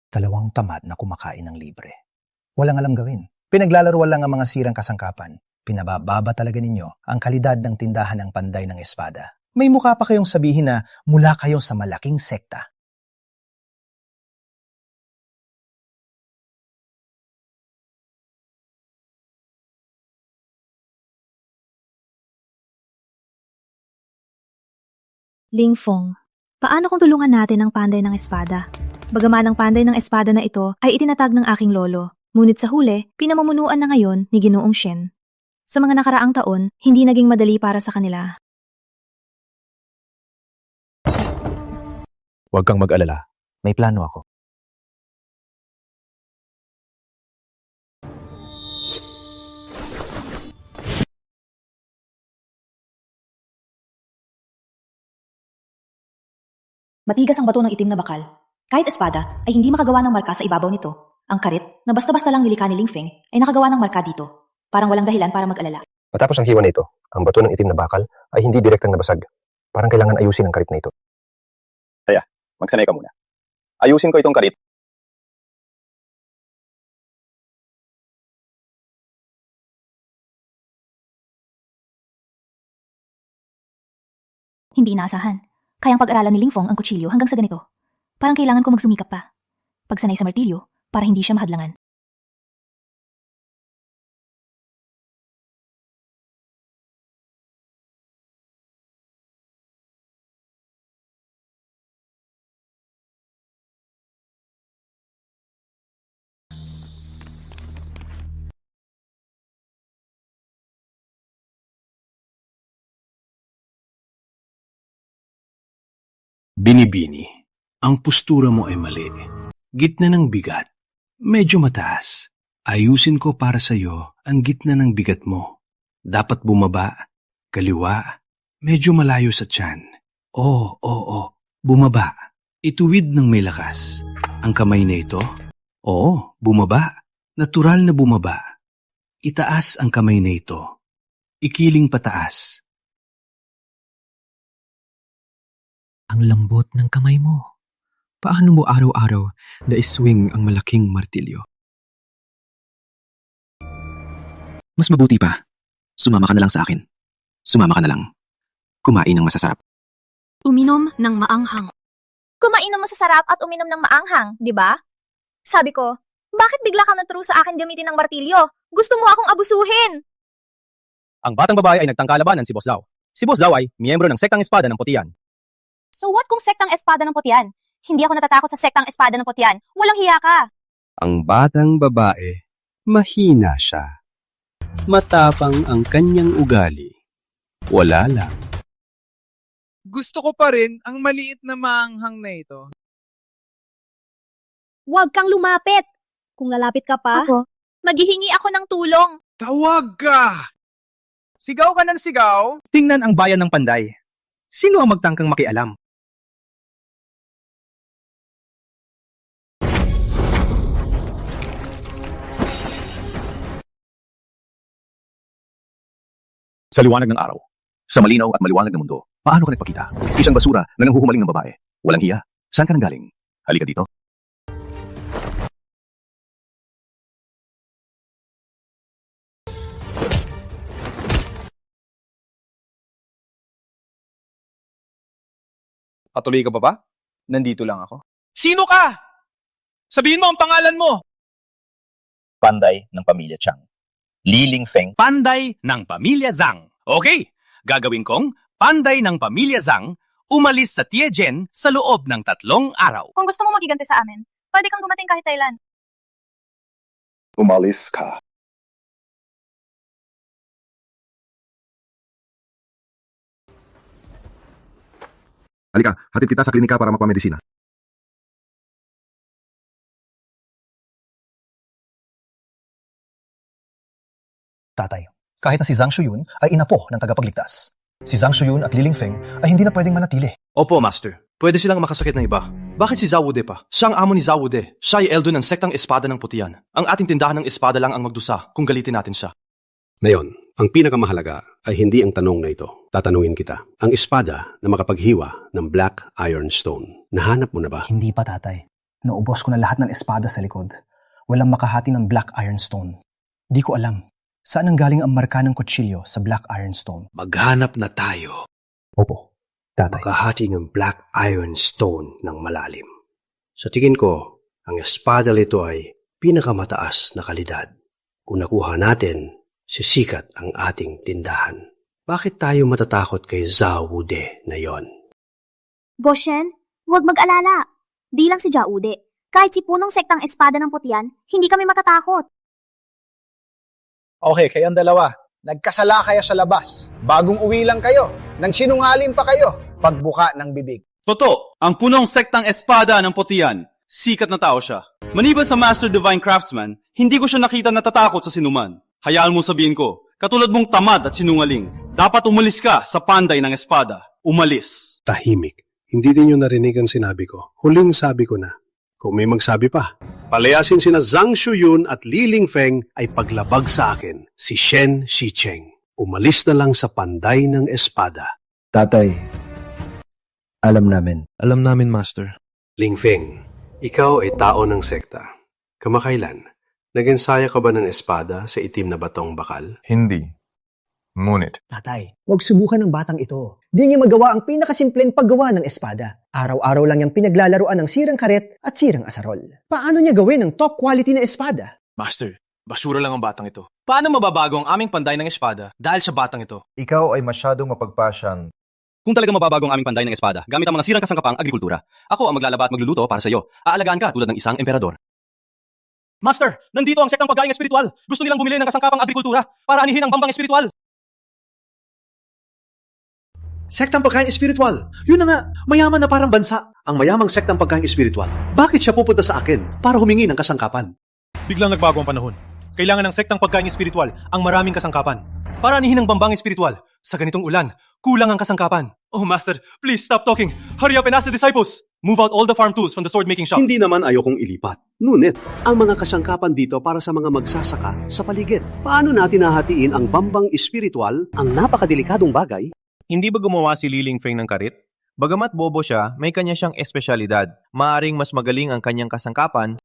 Dalawang tamad na kumakain ng libre. Walang alam gawin. Pinaglalaruan lang ang mga sirang kasangkapan. Pinabababa talaga ninyo ang kalidad ng tindahan ng Panday ng Espada. May mukha pa kayong sabihin na mula kayo sa malaking sekta. Lingfeng, paano kung tulungan natin ang panday ng espada? Bagaman ang panday ng espada na ito ay itinatag ng aking lolo, ngunit sa huli, pinamumunuan na ngayon ni Ginoong Shen. Sa mga nakaraang taon, hindi naging madali para sa kanila. Huwag kang mag-alala. May plano ako. Matigas ang bato ng itim na bakal. Kahit espada, ay hindi makagawa ng marka sa ibabaw nito. Ang karit, na basta-basta lang nilikha ni Lingfeng, ay nakagawa ng marka dito. Parang walang dahilan para mag-alala. Matapos ang hiwa na ito, ang bato ng itim na bakal ay hindi direktang nabasag. Parang kailangan ayusin ang karit na ito. Kaya, magsanay ka muna. Ayusin ko itong karit. Hindi inaasahan. Kayang pag-aralan ni Lingfeng ang kutsilyo hanggang sa ganito. Parang kailangan ko magsumikap pa. Pagsanay sa martilyo, para hindi siya mahadlangan. Binibini, ang postura mo ay mali. Gitna ng bigat, medyo mataas. Ayusin ko para sa'yo ang gitna ng bigat mo. Dapat bumaba, kaliwa, medyo malayo sa tiyan. Oo, bumaba. Ituwid ng may lakas. Ang kamay na ito, bumaba. Natural na bumaba. Itaas ang kamay na ito. Ikiling pataas. Ang lambot ng kamay mo. Paano mo araw-araw na iswing ang malaking martilyo? Mas mabuti pa. Sumama ka na lang sa akin. Sumama ka na lang. Kumain ng masasarap. Uminom ng maanghang. Kumain ng masasarap at uminom ng maanghang, di ba? Sabi ko, bakit bigla kang naturo sa akin gamitin ng martilyo? Gusto mo akong abusuhin! Ang batang babae ay nagtangkalabanan si Boss Zhao. Si Boss Zhao ay miyembro ng sektang espada ng Putian. So what kung sektang espada ng Putian? Hindi ako natatakot sa sektang espada ng Putian. Walang hiya ka! Ang batang babae, mahina siya. Matapang ang kanyang ugali. Wala lang. Gusto ko pa rin ang maliit na maanghang na ito. Huwag kang lumapit! Kung lalapit ka pa, maghihingi ako ng tulong. Tawag ka! Sigaw ka ng sigaw? Tingnan ang bayan ng Panday. Sino ang magtangkang makialam? Sa liwanag ng araw, sa malinaw at maliwanag na mundo, paano ka nagpakita? Isang basura na nanghuhumaling ng babae. Walang hiya. Saan ka nanggaling? Halika dito. Patuloy ka pa ba? Nandito lang ako. Sino ka? Sabihin mo ang pangalan mo. Panday ng pamilya Chang. Li Lingfeng. Panday ng pamilya Zhang. Okay, gagawin kong panday ng pamilya Zhang umalis sa Tianjin sa loob ng 3 araw. Kung gusto mo magiganti sa amin, pwede kang dumating kahit Thailand. Umalis ka. Halika, hatid kita sa klinika para magpamedisina. Tatay, kahit na si Zhang Shuyun ay inapo ng tagapagligtas. Si Zhang Shuyun at Li Lingfeng ay hindi na pwedeng manatili. Opo, Master. Pwede silang makasakit ng iba. Bakit si Zhao Wude pa? Siya ang amo ni Zhao Wude. Siya ay eldo ng sektang espada ng Putian. Ang ating tindahan ng espada lang ang magdusa kung galitin natin siya. Ngayon, ang pinakamahalaga ay hindi ang tanong na ito. Tatanungin kita. Ang espada na makapaghiwa ng Black Iron Stone. Nahanap mo na ba? Hindi pa, tatay. Naubos ko na lahat ng espada sa likod. Walang makahati ng Black Iron Stone. Di ko alam. Saan ang galing ang marka ng kutsilyo sa Black Iron Stone? Maghanap na tayo. Opo. makahati ng Black Iron Stone ng malalim. Sa tingin ko, ang espada nito ay pinakamataas na kalidad. Kung nakuha natin, sisikat ang ating tindahan. Bakit tayo matatakot kay Zhao Wude na yon? Boss Shen, huwag mag-alala. Di lang si Jaude. Kahit si punong sektang espada ng putian, hindi kami matatakot. Okay, kayong dalawa. Nagkasala kayo sa labas. Bagong uwi lang kayo. Nang sinungaling pa kayo. Pagbuka ng bibig. Totoo, ang punong sektang espada ng putian, sikat na tao siya. Maliban sa Master Divine Craftsman, hindi ko siya nakita natatakot sa sinuman. Hayaan mo sabihin ko, katulad mong tamad at sinungaling, dapat umalis ka sa panday ng espada. Umalis. Tahimik. Hindi din yung narinig ang sinabi ko. Huling sabi ko na. Kung may magsabi pa, palayasin sina Zhang Shuyun at Li Lingfeng ay paglabag sa akin si Shen Shicheng. Umalis na lang sa panday ng espada. Tatay, alam namin. Alam namin, Master. Lingfeng, ikaw ay tao ng sekta. Kamakailan, nag-ensaya ka ba ng espada sa itim na batong bakal? Hindi. Ngunit. Tatay, huwag subukan ng batang ito. Di niya magawa ang pinakasimpleng paggawa ng espada. Araw-araw lang niyang pinaglalaruan ng sirang karet at sirang asarol. Paano niya gawin ang top quality na espada? Master, basura lang ang batang ito. Paano mababago ang aming panday ng espada dahil sa batang ito? Ikaw ay masyadong mapagpasyang. Kung talaga mababago ang aming panday ng espada, gamit ang mga sirang kasangkapang agrikultura, ako ang maglalaba at magluluto para sa iyo. Aalagaan ka tulad ng isang emperador. Master, nandito ang sektang pagkaing espiritual. Gusto nilang bumili ng kasangkapang agrikultura para anihin ang bambang espiritual. Sektang pagkain espiritual. Yun na nga, mayaman na parang bansa. Ang mayamang sektang pagkain espiritual. Bakit siya pupunta sa akin para humingi ng kasangkapan? Biglang nagbago ang panahon. Kailangan ng sektang pagkain espiritual ang maraming kasangkapan. Para anihin ang bambang espiritual. Sa ganitong ulan, kulang ang kasangkapan. Oh, Master, please stop talking. Hurry up and ask the disciples. Move out all the farm tools from the sword-making shop. Hindi naman ayokong ilipat. Ngunit, ang mga kasangkapan dito para sa mga magsasaka sa paligid. Paano natin nahatiin ang bambang espiritual, ang napakadelikadong bagay? Hindi ba gumawa si Li Lingfeng ng karit? Bagamat bobo siya, may kanya siyang espesyalidad. Maaring mas magaling ang kanyang kasangkapan.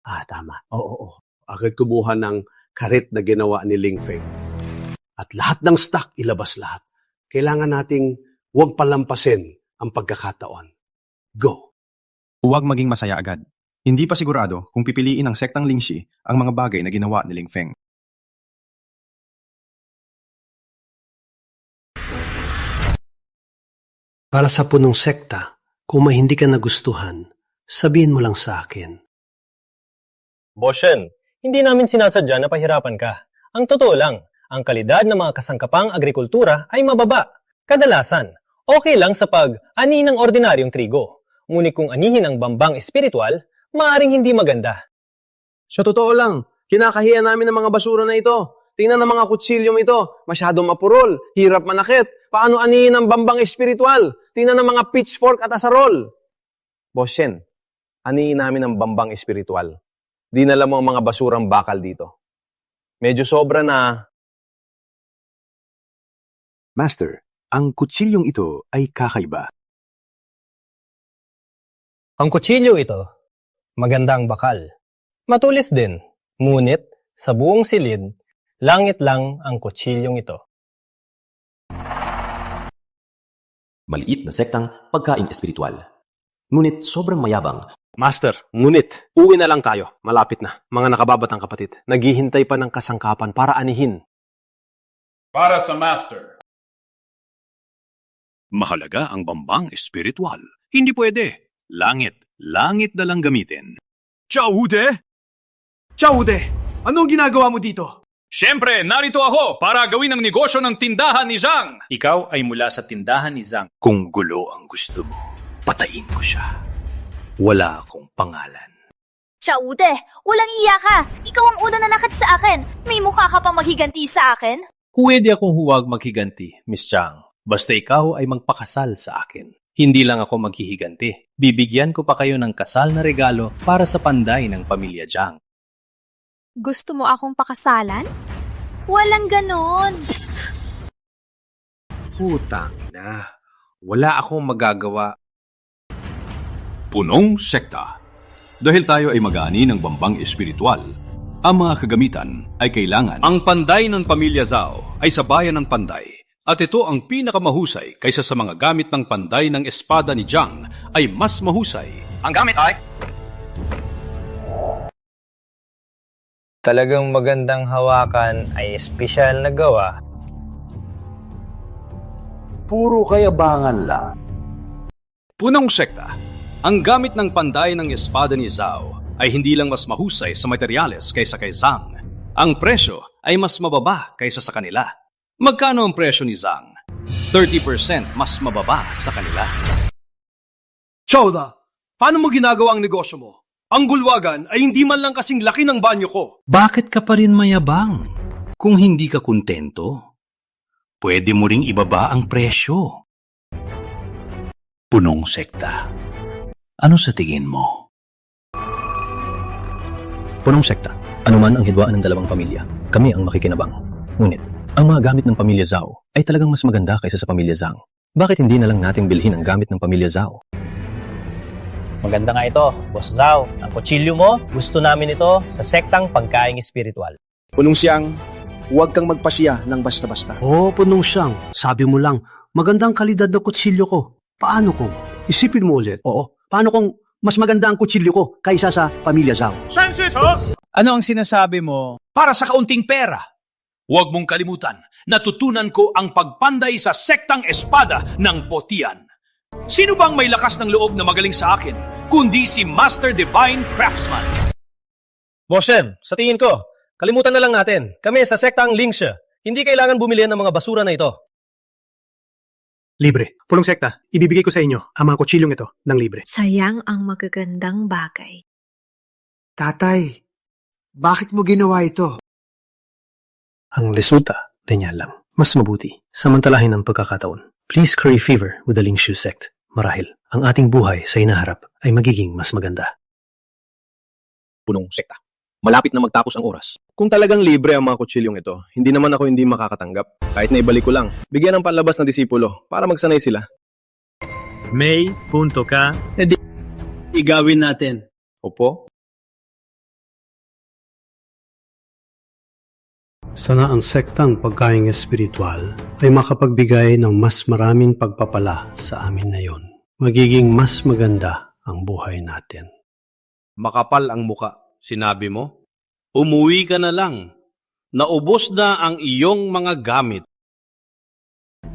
Tama. Oo. Agad kumuha ng karit na ginawa ni Lingfeng. At lahat ng stock, ilabas lahat. Kailangan nating huwag palampasin ang pagkakataon. Go! Huwag maging masaya agad. Hindi pa sigurado kung pipiliin ng sektang Lingxi ang mga bagay na ginawa ni Lingfeng. Para sa punong sekta, kung may hindi ka nagustuhan, sabihin mo lang sa akin. Boss Shen, hindi namin sinasadya na pahirapan ka. Ang totoo lang, ang kalidad ng mga kasangkapang agrikultura ay mababa. Kadalasan, okay lang sa pag-ani ng ordinaryong trigo. Ngunit kung anihin ang bambang espiritual, maaring hindi maganda. Sa totoo lang, kinakahiya namin ng mga basura na ito. Tingnan ng mga kutsilyong ito, masyadong mapurol, hirap manakit. Paano anihin ang bambang espiritual? Tingnan ng mga pitchfork at asarol. Boss Shen, anihin namin ang bambang espiritual. Di na lang ang mga basurang bakal dito. Medyo sobra na. Master, ang kutsilyong ito ay kakaiba. Ang kutsilyo ito, magandang bakal. Matulis din, ngunit sa buong silid, langit lang ang kutsilyong ito. Maliit na sektang pagkain espiritual. Ngunit sobrang mayabang. Master, ngunit, uwi na lang tayo. Malapit na. Mga nakababatang kapatid. Naghihintay pa ng kasangkapan para anihin. Para sa Master. Mahalaga ang bambang espiritual. Hindi pwede. Langit na lang gamitin. Jaude! Jaude! Anong ginagawa mo dito? Siyempre, narito ako para gawin ang negosyo ng tindahan ni Zhang. Ikaw ay mula sa tindahan ni Zhang. Kung gulo ang gusto mo, patayin ko siya. Wala akong pangalan. Jaude, walang iya ka. Ikaw ang una na nakat sa akin. May mukha ka pang maghiganti sa akin? Pwede akong huwag maghiganti, Miss Zhang. Basta ikaw ay magpakasal sa akin. Hindi lang ako maghihiganti. Bibigyan ko pa kayo ng kasal na regalo para sa panday ng pamilya Zhang. Gusto mo akong pakasalan? Walang ganon. Putang na. Wala akong magagawa. Punong sekta. Dahil tayo ay mag-aani ng bambang espiritual, ang mga kagamitan ay kailangan. Ang panday ng pamilya Zhao ay sa bayan ng Panday, At ito ang pinakamahusay kaysa sa mga gamit ng panday ng espada ni Jiang ay mas mahusay. Ang gamit ay... Talagang magandang hawakan ay espesyal na gawa. Puro kayabangan lang. Punong sekta, ang gamit ng panday ng espada ni Zhao ay hindi lang mas mahusay sa materyales kaysa kay Zhang. Ang presyo ay mas mababa kaysa sa kanila. Magkano ang presyo ni Zhang? 30% mas mababa sa kanila. Chowda, paano mo ginagawa ang negosyo mo? Ang gulwagan ay hindi man lang kasing laki ng banyo ko. Bakit ka pa rin mayabang? Kung hindi ka kontento, pwede mo ring ibaba ang presyo. Punong sekta. Ano sa tingin mo? Punong sekta, anuman ang hidwaan ng dalawang pamilya, kami ang makikinabang. Ngunit, ang mga gamit ng pamilya Zhao ay talagang mas maganda kaysa sa pamilya Zhang. Bakit hindi na lang natin bilhin ang gamit ng pamilya Zhao? Maganda nga ito, Boss Zhao. Ang kutsilyo mo, gusto namin ito sa sektang pagkaing espiritual. Punong siyang, huwag kang magpasiya ng basta-basta. Oo, punong siyang. Sabi mo lang, magandang kalidad na kutsilyo ko. Paano kung? Isipin mo ulit. Oo, paano kung mas maganda ang kutsilyo ko kaysa sa pamilya Zhao? Ano ang sinasabi mo? Para sa kaunting pera. Huwag mong kalimutan, natutunan ko ang pagpanday sa sektang espada ng Potian. Sino bang may lakas ng loob na magaling sa akin, kundi si Master Divine Craftsman? Boshen, sa tingin ko, kalimutan na lang natin. Kami sa sektang Lingsha. Hindi kailangan bumili ng mga basura na ito. Libre. Punong sekta, ibibigay ko sa inyo ang mga kutsilyong ito ng libre. Sayang ang magagandang bagay. Tatay, bakit mo ginawa ito? Ang resulta, ganyan lang. Mas mabuti, samantalahin ang pagkakataon. Please curry favor with the Lingshu sect. Marahil, ang ating buhay sa inaharap ay magiging mas maganda. Punong sekta. Malapit na magtapos ang oras. Kung talagang libre ang mga kutsilyong ito, hindi naman ako hindi makakatanggap. Kahit na ibalik ko lang, bigyan ng panlabas na disipulo para magsanay sila. May punto ka, edi igawin natin. Opo? Sana ang sektang pagkaing espiritual ay makapagbigay ng mas maraming pagpapala sa amin na yon. Magiging mas maganda ang buhay natin. Makapal ang muka, sinabi mo? Umuwi ka na lang. Naubos na ang iyong mga gamit.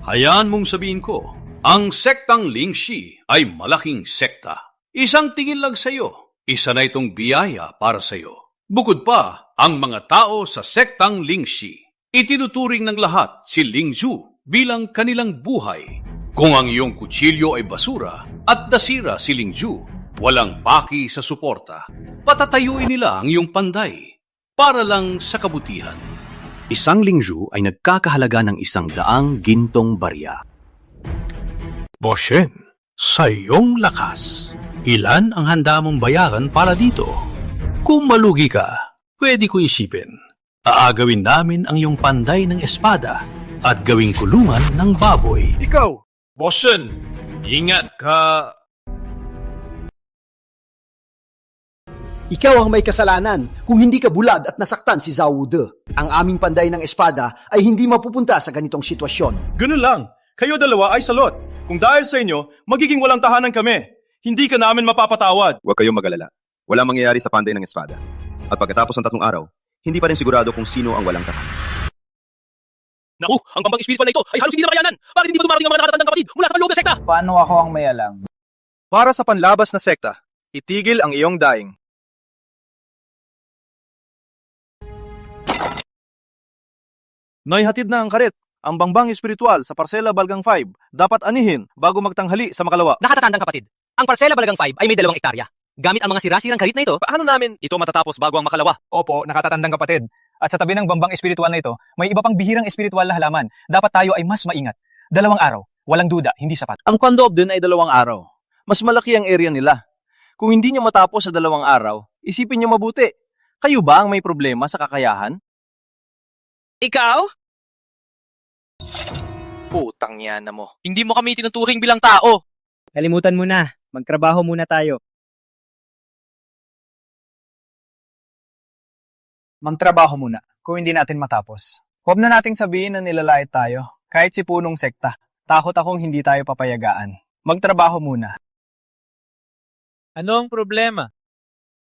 Hayaan mong sabihin ko, ang sektang Lingshi ay malaking sekta. Isang tingin lang sa iyo, isa na itong biyaya para sa iyo. Bukod pa, ang mga tao sa sektang Lingshi, itinuturing ng lahat si Lingzhu bilang kanilang buhay. Kung ang iyong kutsilyo ay basura at nasira si Lingzhu, walang paki sa suporta, patatayuin nila ang iyong panday para lang sa kabutihan. Isang Lingzhu ay nagkakahalaga ng 100 gintong barya. Boshen, sa iyong lakas, ilan ang handa mong bayaran para dito? Kung malugi ka, pwede ko isipin. Aagawin namin ang iyong panday ng espada at gawing kulungan ng baboy. Ikaw, Boshen, ingat ka. Ikaw ang may kasalanan kung hindi ka bulad at nasaktan si Zhao Wude. Ang aming panday ng espada ay hindi mapupunta sa ganitong sitwasyon. Ganun lang. Kayo dalawa ay salot. Kung dahil sa inyo, magiging walang tahanan kami. Hindi ka namin mapapatawad. Huwag kayong magalala. Walang mangyayari sa panday ng espada. At pagkatapos ng 3 araw, hindi pa rin sigurado kung sino ang walang tahanan. Naku, ang pambang espiritual na ito ay halos hindi na makayanan. Bakit hindi ba dumarating ang mga nakatatandang kapatid mula sa panloob ng sekta? Paano ako ang may alam? Para sa panlabas na sekta, itigil ang iyong daing. Naihatid na ang karet. Ang bangbang espiritual sa Parsela Balgang 5 dapat anihin bago magtanghali sa makalawa. Nakatatandang kapatid, ang Parsela Balgang 5 ay may 2 hektarya. Gamit ang mga sirasirang karit na ito, paano namin ito matatapos bago ang makalawa? Opo, nakatatandang kapatid. At sa tabi ng bambang espiritual na ito, may iba pang bihirang espiritual na halaman. Dapat tayo ay mas maingat. 2 araw, walang duda, hindi sapat. Ang kondoob din ay 2 araw. Mas malaki ang area nila. Kung hindi nyo matapos sa 2 araw, isipin nyo mabuti. Kayo ba ang may problema sa kakayahan? Ikaw? Putang yana mo. Hindi mo kami tinuturing bilang tao. Kalimutan mo na. Magtrabaho muna tayo. Magtrabaho muna kung hindi natin matapos. Huwag na nating sabihin na nilalait tayo. Kahit si punong sekta, takot akong hindi tayo papayagaan. Magtrabaho muna. Anong problema?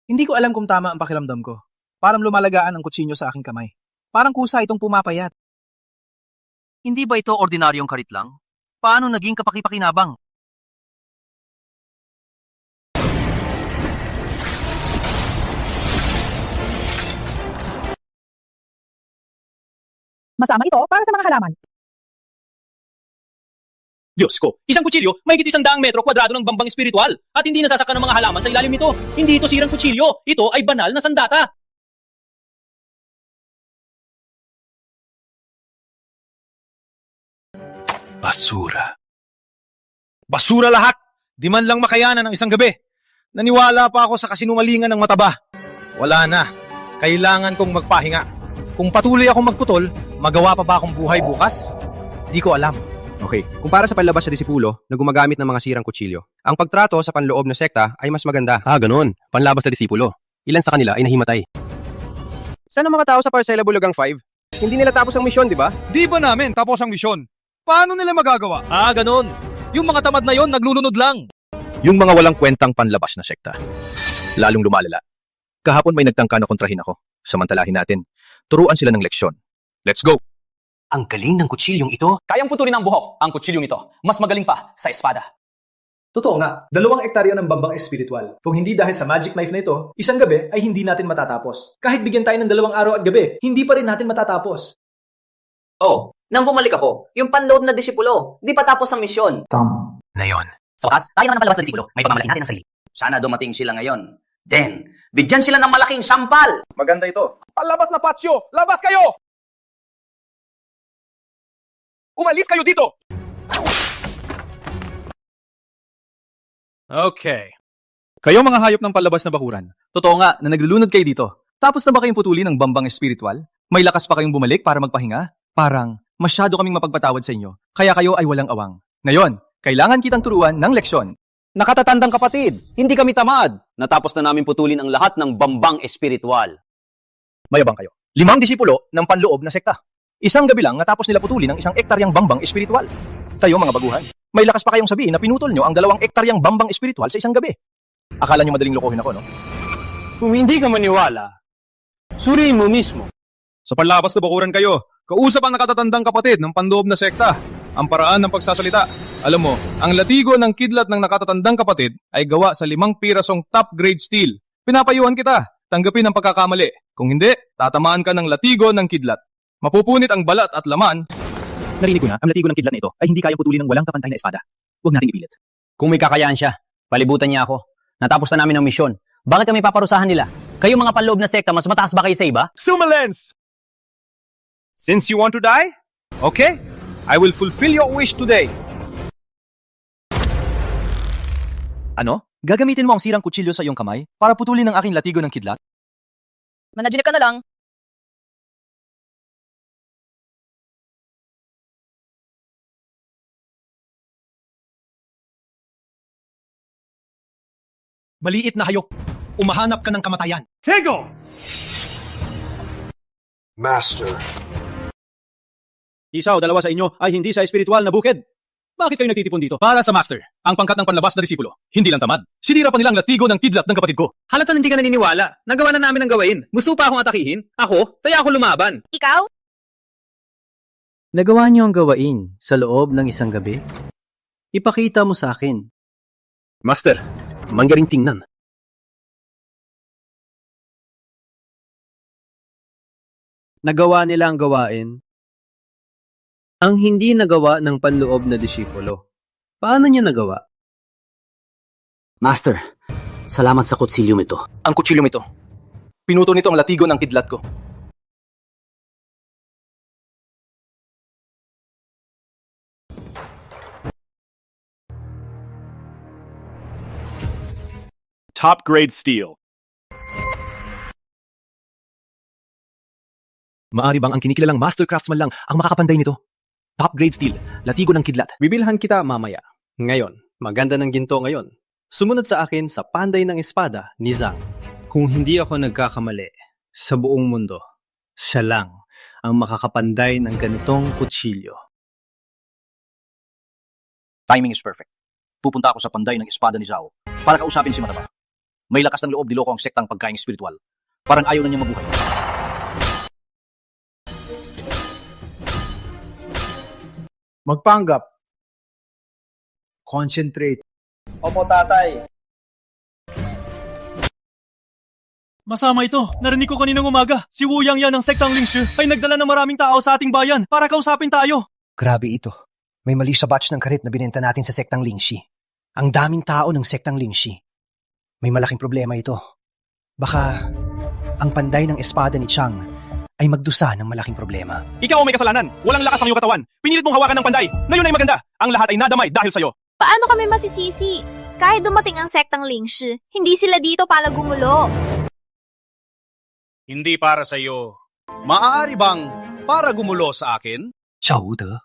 Hindi ko alam kung tama ang pakiramdam ko. Parang lumalagaan ang kutsinyo sa aking kamay. Parang kusa itong pumapayat. Hindi ba ito ordinaryong karit lang? Paano naging kapakipakinabang? Masama ito para sa mga halaman. Diyos ko, isang kutsilyo, may 100 metro kwadrado ng bambang espiritual at hindi nasasaka ng mga halaman sa ilalim nito. Hindi ito sirang kutsilyo, ito ay banal na sandata. Basura. Basura lahat! Di man lang makayanan ng isang gabi. Naniwala pa ako sa kasinungalingan ng mataba. Wala na. Kailangan kong magpahinga. Kung patuloy akong magputol, magawa pa ba akong buhay bukas? Di ko alam. Okay, kumpara sa panlabas sa disipulo na gumagamit ng mga sirang kutsilyo, ang pagtrato sa panloob na sekta ay mas maganda. Ganun. Panlabas na disipulo. Ilan sa kanila ay nahimatay. Saan ang mga tao sa Parcela Bulagang 5? Hindi nila tapos ang misyon, di ba? Di ba namin tapos ang misyon? Paano nila magagawa? Ganun. Yung mga tamad na yon naglulunod lang. Yung mga walang kwentang panlabas na sekta. Lalong lumalala. Kahapon may nagtangka na kontrahin ako. Samantalahin natin. Turuan sila ng leksyon. Let's go! Ang galing ng kutsilyong ito. Kayang putulin ng buhok ang kutsilyong ito. Mas magaling pa sa espada. Totoo nga, 2 ektarya ng bambang espiritual. Kung hindi dahil sa magic knife na ito, isang gabi ay hindi natin matatapos. Kahit bigyan tayo ng 2 araw at gabi, hindi pa rin natin matatapos. Oh, nang bumalik ako, yung panload na disipulo, di pa tapos ang misyon. Tama. Na yon. Sa wakas, tayo naman ang palabas na disipulo. May pagmamalaki natin ang sarili. Sana dumating sila ngayon. Then, bigyan sila ng malaking sampal. Maganda ito. Palabas na patsyo! Labas kayo! Umalis kayo dito! Okay. Kayo mga hayop ng palabas na bakuran. Totoo nga na naglulunod kayo dito. Tapos na ba kayong putulin ng bambang espiritual? May lakas pa kayong bumalik para magpahinga? Parang masyado kaming mapagpatawad sa inyo. Kaya kayo ay walang awang. Ngayon, kailangan kitang turuan ng leksyon. Nakatatandang kapatid, hindi kami tamad. Natapos na namin putulin ang lahat ng bambang espiritual. Mayabang kayo. 5 disipulo ng panloob na sekta. Isang gabi lang natapos nila putulin ang 1 ektaryang bambang espiritual. Kayo mga baguhan, may lakas pa kayong sabihin na pinutol nyo ang 2 ektaryang bambang espiritual sa isang gabi. Akala nyo madaling lokohin ako, no? Kung hindi ka maniwala, suriin mo mismo. Sa panlabas na bakuran kayo, kausap ang nakatatandang kapatid ng panloob na sekta. Ang paraan ng pagsasalita. Alam mo, ang latigo ng kidlat ng nakatatandang kapatid ay gawa sa 5 pirasong top grade steel. Pinapayuhan kita, tanggapin ang pagkakamali. Kung hindi, tatamaan ka ng latigo ng kidlat. Mapupunit ang balat at laman. Narinig ko na, ang latigo ng kidlat na ito ay hindi kayang putulin ng walang kapantay na espada. Huwag nating ipilit. Kung may kakayaan siya, palibutan niya ako. Natapos na namin ang misyon. Bakit kami paparusahan nila? Kayo mga panloob na sekta, mas mataas ba kayo sa iba? Sumalens! Since you want to die, okay, I will fulfill your wish today. Ano? Gagamitin mo ang sirang kutsilyo sa iyong kamay para putulin ang aking latigo ng kidlat? Managinip ka na lang. Maliit na hayop. Umahanap ka ng kamatayan. Tego! Master. Isaw, 2 sa inyo ay hindi sa espiritual na bukid. Bakit kayo nagtitipon dito? Para sa master, ang pangkat ng panlabas na disipulo, hindi lang tamad. Sinira pa nilang latigo ng kidlat ng kapatid ko. Halata hindi ka naniniwala. Nagawa na namin ang gawain. Gusto pa akong atakihin? Ako? Kaya ako lumaban. Ikaw? Nagawa niyo ang gawain sa loob ng isang gabi? Ipakita mo sa akin. Master, manggaring tingnan. Nagawa nila ang gawain ang hindi nagawa ng panloob na disipulo. Paano niya nagawa? Master, salamat sa kutsilyong ito. Ang kutsilyong ito. Pinuto nito ang latigo ng kidlat ko. Top grade steel. Maari bang ang kinikilalang master craftsman lang ang makakapanday nito? Top grade steel, latigo ng kidlat. Bibilhan kita mamaya. Ngayon, maganda ng ginto ngayon. Sumunod sa akin sa panday ng espada ni Zhang. Kung hindi ako nagkakamali, sa buong mundo, siya lang ang makakapanday ng ganitong kutsilyo. Timing is perfect. Pupunta ako sa panday ng espada ni Zhao para kausapin si Mataba. May lakas ng loob niloko ang sektang pagkaing espiritual. Parang ayaw na niyang mabuhay. Magpanggap. Concentrate. Opo, tatay. Masama ito. Narinig ko kaninang umaga. Si Wu Yang Yan ng sektang Lingshu ay nagdala ng maraming tao sa ating bayan para kausapin tayo. Grabe ito. May mali sa batch ng karet na binenta natin sa sektang Lingxi. Ang daming tao ng sektang Lingxi. May malaking problema ito. Baka ang panday ng espada ni Chang ay magdusa ng malaking problema. Ikaw ang may kasalanan. Walang lakas ang iyong katawan. Pinilit mong hawakan ng panday. Ngayon ay maganda. Ang lahat ay nadamay dahil sa'yo. Paano kami masisisi? Kahit dumating ang sektang Lingshi, hindi sila dito para gumulo. Hindi para sa iyo. Maaari bang para gumulo sa akin? Chaude,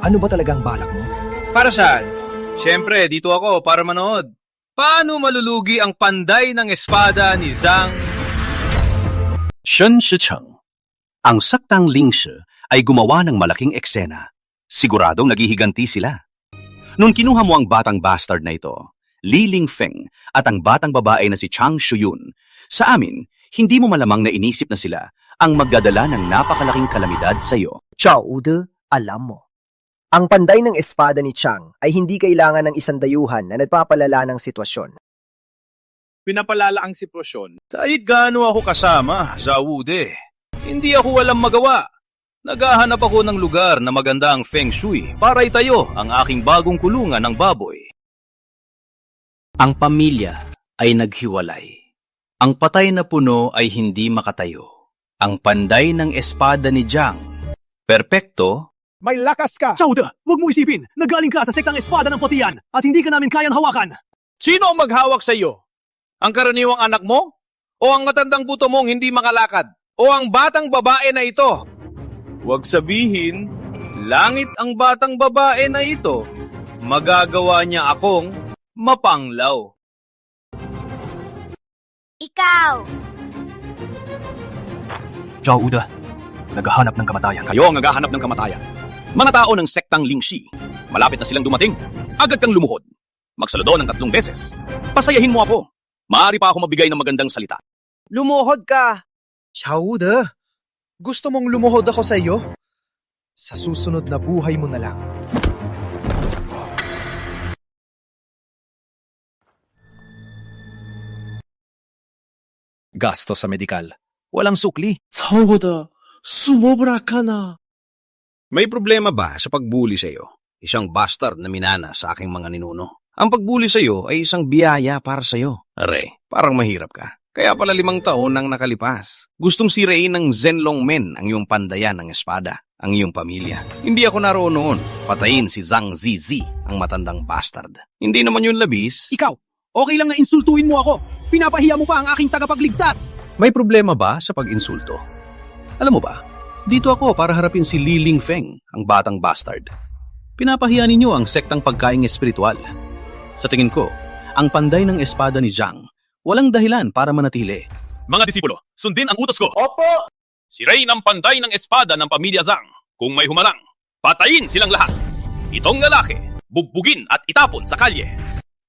ano ba talagang balak mo? Para saan? Siyempre, dito ako para manood. Paano malulugi ang panday ng espada ni Zhang? Shen Shicheng. Ang sektang Lingshu ay gumawa ng malaking eksena. Siguradong naghihiganti sila. Nung kinuha mo ang batang bastard na ito, Li Lingfeng at ang batang babae na si Chang Shuyun, sa amin, hindi mo malamang na inisip na sila ang magdadala ng napakalaking kalamidad sa iyo. Chaude, alam mo. Ang panday ng espada ni Chang ay hindi kailangan ng isang dayuhan na nagpapalala ng sitwasyon. Pinapalala ang sitwasyon. Kahit gaano ako kasama, Zawude. Hindi ako walang magawa. Naghahanap ako ng lugar na maganda ang Feng Shui para itayo ang aking bagong kulungan ng baboy. Ang pamilya ay naghiwalay. Ang patay na puno ay hindi makatayo. Ang panday ng espada ni Zhang, perpekto. May lakas ka! Chaude, huwag mo isipin. Nagaling ka sa sektang espada ng Potiyan at hindi ka namin kayang hawakan. Sino ang maghawak sa iyo? Ang karaniwang anak mo? O ang matandang buto mong hindi makalakad? O ang batang babae na ito? Huwag sabihin, langit ang batang babae na ito. Magagawa niya akong mapanglaw. Ikaw! Chaude, naghahanap ng kamatayan. Kayo ang naghahanap ng kamatayan. Mga tao ng sektang Lingxi, malapit na silang dumating. Agad kang lumuhod. Magsaludo ng 3 beses. Pasayahin mo ako. Maaari pa ako mabigay ng magandang salita. Lumuhod ka! Chaude, gusto mong lumuhod ako sa iyo? Sa susunod na buhay mo na lang. Gasto sa medikal. Walang sukli. Chaude, sumobra ka na. May problema ba sa pagbuli sa iyo? Isang bastard na minana sa aking mga ninuno. Ang pagbuli sa iyo ay isang biyaya para sa iyo. Are, parang mahirap ka. Kaya pala 5 taon nang nakalipas. Gustong sirain ng Zhenlong Men ang iyong pandayan ng espada, ang iyong pamilya. Hindi ako naroon noon. Patayin si Zhang Zizi, ang matandang bastard. Hindi naman yun labis. Ikaw, okay lang na insultuin mo ako. Pinapahiya mo pa ang aking tagapagligtas. May problema ba sa pag-insulto? Alam mo ba, dito ako para harapin si Li Lingfeng, ang batang bastard. Pinapahiya ninyo ang sektang pagkaing espiritual. Sa tingin ko, ang panday ng espada ni Zhang, walang dahilan para manatili. Mga disipulo, sundin ang utos ko. Opo! Sirain ang panday ng espada ng pamilya Zhang. Kung may humarang, patayin silang lahat. Itong lalaki, bugbugin at itapon sa kalye.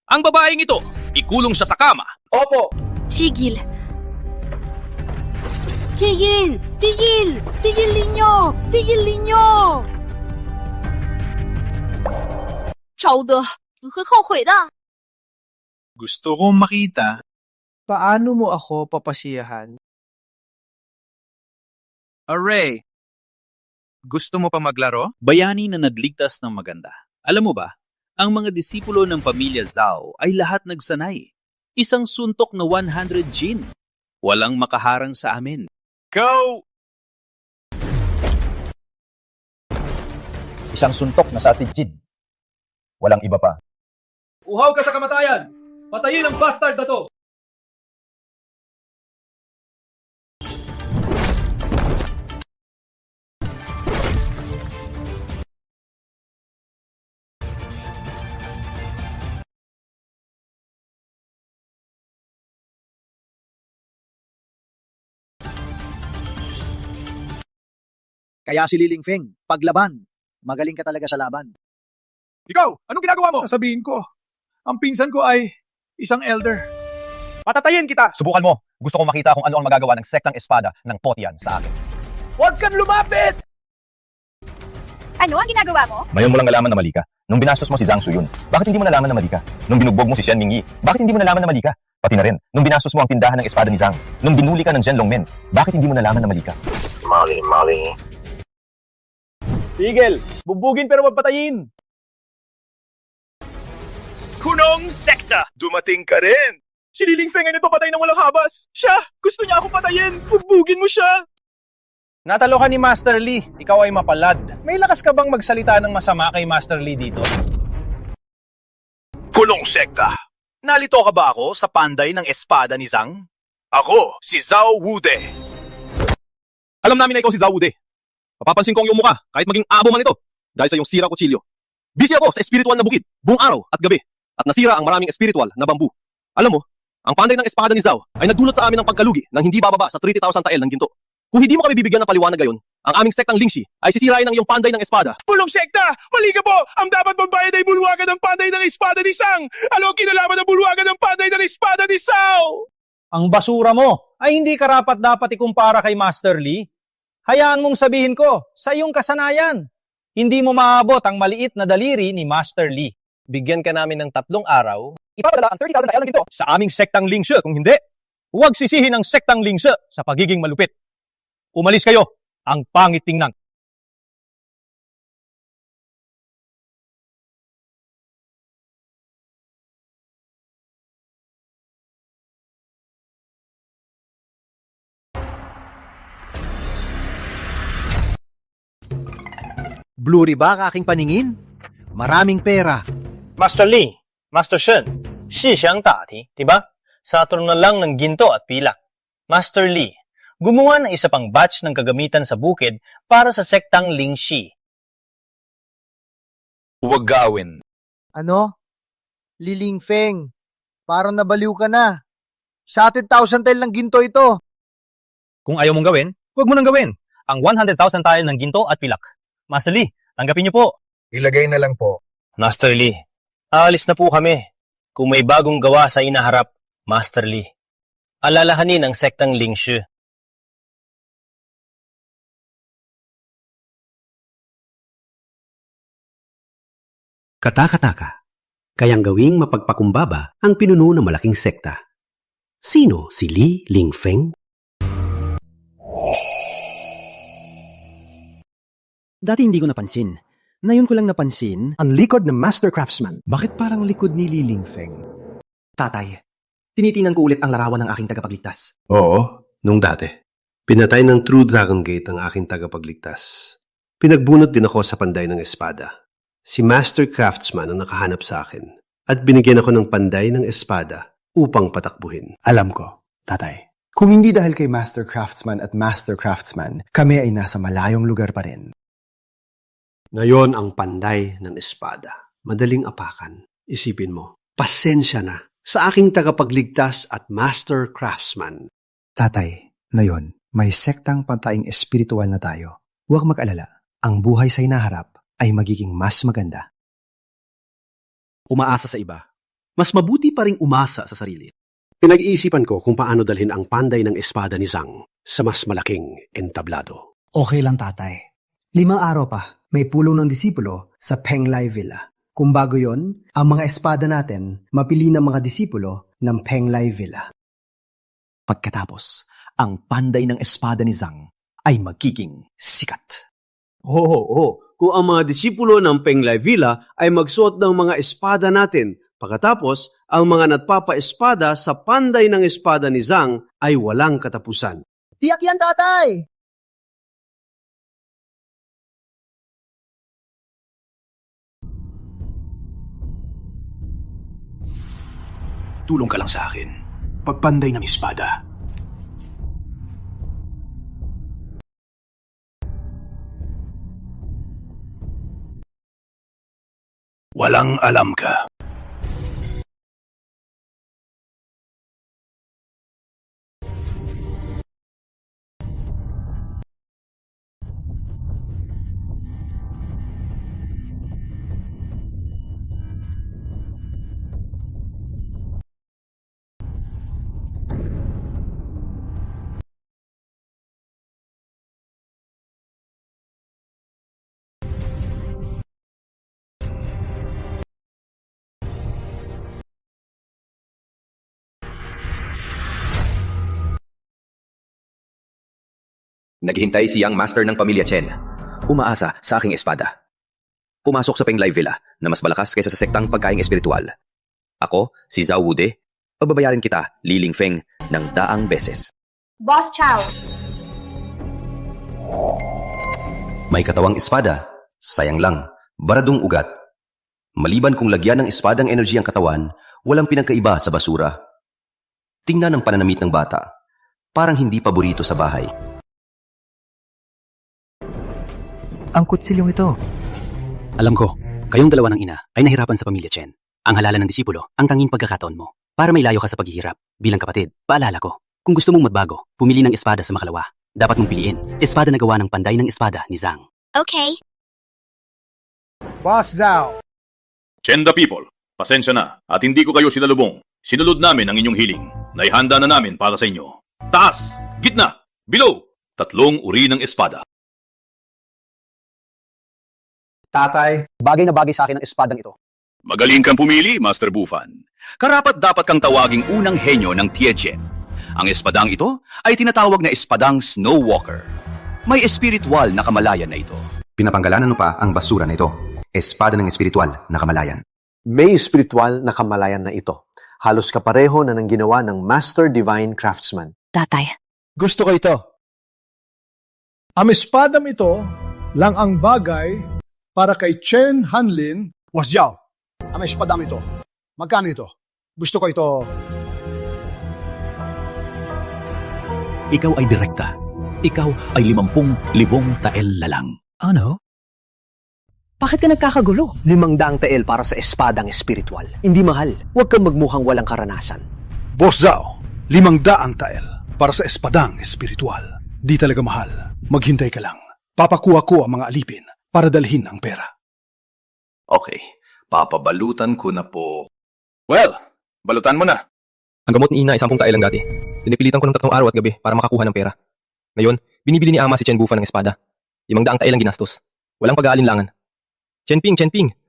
Ang babaeng ito, ikulong siya sa kama. Opo! Tigil! Tigil! Tigil! Tigil ninyo! Tigil ninyo! Chaude, 你会后悔的。 Gusto kong makita. Paano mo ako papasiyahan? Array, gusto mo pa maglaro? Bayani na nagligtas ng maganda. Alam mo ba, ang mga disipulo ng pamilya Zhao ay lahat nagsanay. Isang suntok na 100 jin. Walang makaharang sa amin. Go! Isang suntok na sa atid Jin. Walang iba pa. Uhaw ka sa kamatayan! Patayin ang bastard na to! Kaya si Li Lingfeng, paglaban. Magaling ka talaga sa laban. Ikaw, anong ginagawa mo? Sasabihin ko, ang pinsan ko ay isang elder. Patatayin kita! Subukan mo. Gusto kong makita kung ano ang magagawa ng sektang espada ng Potian sa akin. Huwag kang lumapit! Ano ang ginagawa mo? Ngayon mo lang nalaman na mali ka. Nung binastos mo si Zhang Suyun, bakit hindi mo nalaman na mali ka? Nung binugbog mo si Shen Mingyi, bakit hindi mo nalaman na mali ka? Pati na rin, nung binastos mo ang tindahan ng espada ni Zhang, nung binuli ka ng Zhen Longmen, bakit hindi mo nalaman na mali ka? Mali. Tigil! Bubugin pero magpatayin! Kunong sekta! Dumating ka rin! Si Li Lingfeng ay nagpapatay ng walang habas! Siya! Gusto niya akong patayin! Bubugin mo siya! Natalo ka ni Master Lee, ikaw ay mapalad. May lakas ka bang magsalita ng masama kay Master Lee dito? Kulong sekta! Nalito ka ba ako sa panday ng espada ni Zhang? Ako, si Zhao Wude. Alam namin na ikaw si Zhao Wude. Mapapansin ko ang iyong mukha kahit maging abo man ito dahil sa iyong sira kutsilyo. Busy ako sa espiritual na bukid buong araw at gabi at nasira ang maraming espiritual na bambu. Alam mo, ang panday ng espada ni Zhao ay nagdulot sa amin ng pagkalugi ng hindi bababa sa 30,000 tael ng ginto. Kung hindi mo kami bibigyan ng paliwanag gayon, ang aming sektang Lingxi ay sisirain ng iyong panday ng espada. Kulong sekta! Mali ka po! Ang dapat magbayad ay bulwagan ng panday ng espada ni Zhang! Ano ang kinalaman ng bulwagan ng panday ng espada ni Zhao? Ang basura mo ay hindi karapat dapat ikumpara kay Master Lee. Hayaan mong sabihin ko, sa iyong kasanayan, hindi mo maabot ang maliit na daliri ni Master Lee. Bigyan ka namin ng 3 araw, ipapadala ang 30,000 tael ng ginto sa aming sektang Lingxi. Kung hindi, huwag sisihin ang sektang Lingxi sa pagiging malupit. Umalis kayo, ang pangit tingnan. Blurry ba ang aking paningin? Maraming pera. Master Lee, Master Shen, siyang tati, diba? Saturo na lang ng ginto at pilak. Master Lee, gumawa ng isa pang batch ng kagamitan sa bukid para sa sektang Lingxi. Huwag gawin. Ano? Li Lingfeng, parang nabaliw ka na. Sa atin 1,000 tael ng ginto ito. Kung ayaw mong gawin, huwag mo nang gawin. Ang 100,000 tael ng ginto at pilak. Master Lee, tanggapin niyo po. Ilagay na lang po. Master Lee, aalis na po kami. Kung may bagong gawa sa inaharap, Master Lee, alalahanin ang sektang Lingxi. Kataka-taka, kayang gawing mapagpakumbaba ang pinuno ng malaking sekta. Sino si Li Lingfeng? Dati hindi ko napansin. Ngayon ko lang napansin. Ang likod ng Master Craftsman. Bakit parang likod ni Li Lingfeng? Tatay, tinitingnan ko ulit ang larawan ng aking tagapagligtas. Oo, nung dati. Pinatay ng True Dragon Gate ang aking tagapagligtas. Pinagbunot din ako sa panday ng espada. Si Master Craftsman ang nakahanap sa akin at binigyan ako ng panday ng espada upang patakbuhin. Alam ko, tatay. Kung hindi dahil kay Master Craftsman at Master Craftsman, kami ay nasa malayong lugar pa rin. Ngayon ang panday ng espada. Madaling apakan. Isipin mo, pasensya na sa aking tagapagligtas at Master Craftsman. Tatay, ngayon, may sektang pantaing espiritual na tayo. Huwag mag-alala. Ang buhay sa hinaharap ay magiging mas maganda. Umaasa sa iba. Mas mabuti pa ring umasa sa sarili. Pinag-iisipan ko kung paano dalhin ang panday ng espada ni Zhang sa mas malaking entablado. Okay lang, tatay. 5 araw pa, may pulong ng disipulo sa Penglai Villa. Kung bago yon, ang mga espada natin mapili ng mga disipulo ng Penglai Villa. Pagkatapos, ang panday ng espada ni Zhang ay magiging sikat. Oo. Kung ang mga disipulo ng Penglai Villa ay magsuot ng mga espada natin, pagkatapos, ang mga nagpapa-espada sa panday ng espada ni Zhang ay walang katapusan. Tiyak yan, tatay! Tulong ka lang sa akin. Pagpanday ng espada. Walang alam ka. Naghihintay siyang master ng pamilya Chen. Umaasa sa aking espada. Pumasok sa Penglai Villa na mas malakas kaysa sa sektang pagkaing espiritual. Ako, si Zhao Wude, babayaran kita, Li Lingfeng, ng 100 beses. Boss Chow. May katawang espada. Sayang lang, baradong ugat. Maliban kung lagyan ng espadang energy ang katawan, walang pinagkaiba sa basura. Tingnan ang pananamit ng bata. Parang hindi paborito sa bahay. Ang kutsilyong ito. Alam ko, kayong dalawa ng ina ay nahirapan sa pamilya Chen. Ang halalan ng disipulo, ang tanging pagkakataon mo. Para may layo ka sa paghihirap. Bilang kapatid, paalala ko, kung gusto mong magbago, pumili ng espada sa makalawa. Dapat mong piliin, espada na gawa ng panday ng espada ni Zhang. Okay. Boss Zhao. Chen the people, pasensya na at hindi ko kayo sinalubong. Sinulod namin ang inyong hiling. Naihanda na namin para sa inyo. Taas, gitna, below, 3 uri ng espada. Tatay, bagay na bagay sa akin ang espadang ito. Magaling kang pumili, Master Bufan. Karapat-dapat kang tawaging unang henyo ng Tiechen. Ang espadang ito ay tinatawag na espadang Snow Walker. May espiritual na kamalayan na ito. Pinapangalanan mo pa ang basura na ito. Espada ng espiritual na kamalayan. May espiritual na kamalayan na ito. Halos kapareho na ng ginawa ng Master Divine Craftsman. Tatay. Gusto ko ito. Ang espadang ito lang ang bagay para kay Chen Hanlin was Zhao. Ang espadang ito. Magkano ito? Gusto ko ito. Ikaw ay direkta. Ikaw ay 50,000 tael na lang. Ano? Bakit ka nagkakagulo? 500 tael para sa espadang espiritual. Hindi mahal. Huwag kang magmukhang walang karanasan. Boss Zhao, 500 tael para sa espadang espiritual. Di talaga mahal. Maghintay ka lang. Papakuha ko ang mga alipin para dalhin ang pera. Okay, papabalutan ko na po. Well, balutan mo na. Ang gamot ni Ina ay 10 tael lang dati. Pinipilitan ko ng 3 araw at gabi para makakuha ng pera. Ngayon, binibili ni Ama si Chen Bufan ng espada. 500 tael ang ginastos. Walang pag-aalinlangan. Chen Ping,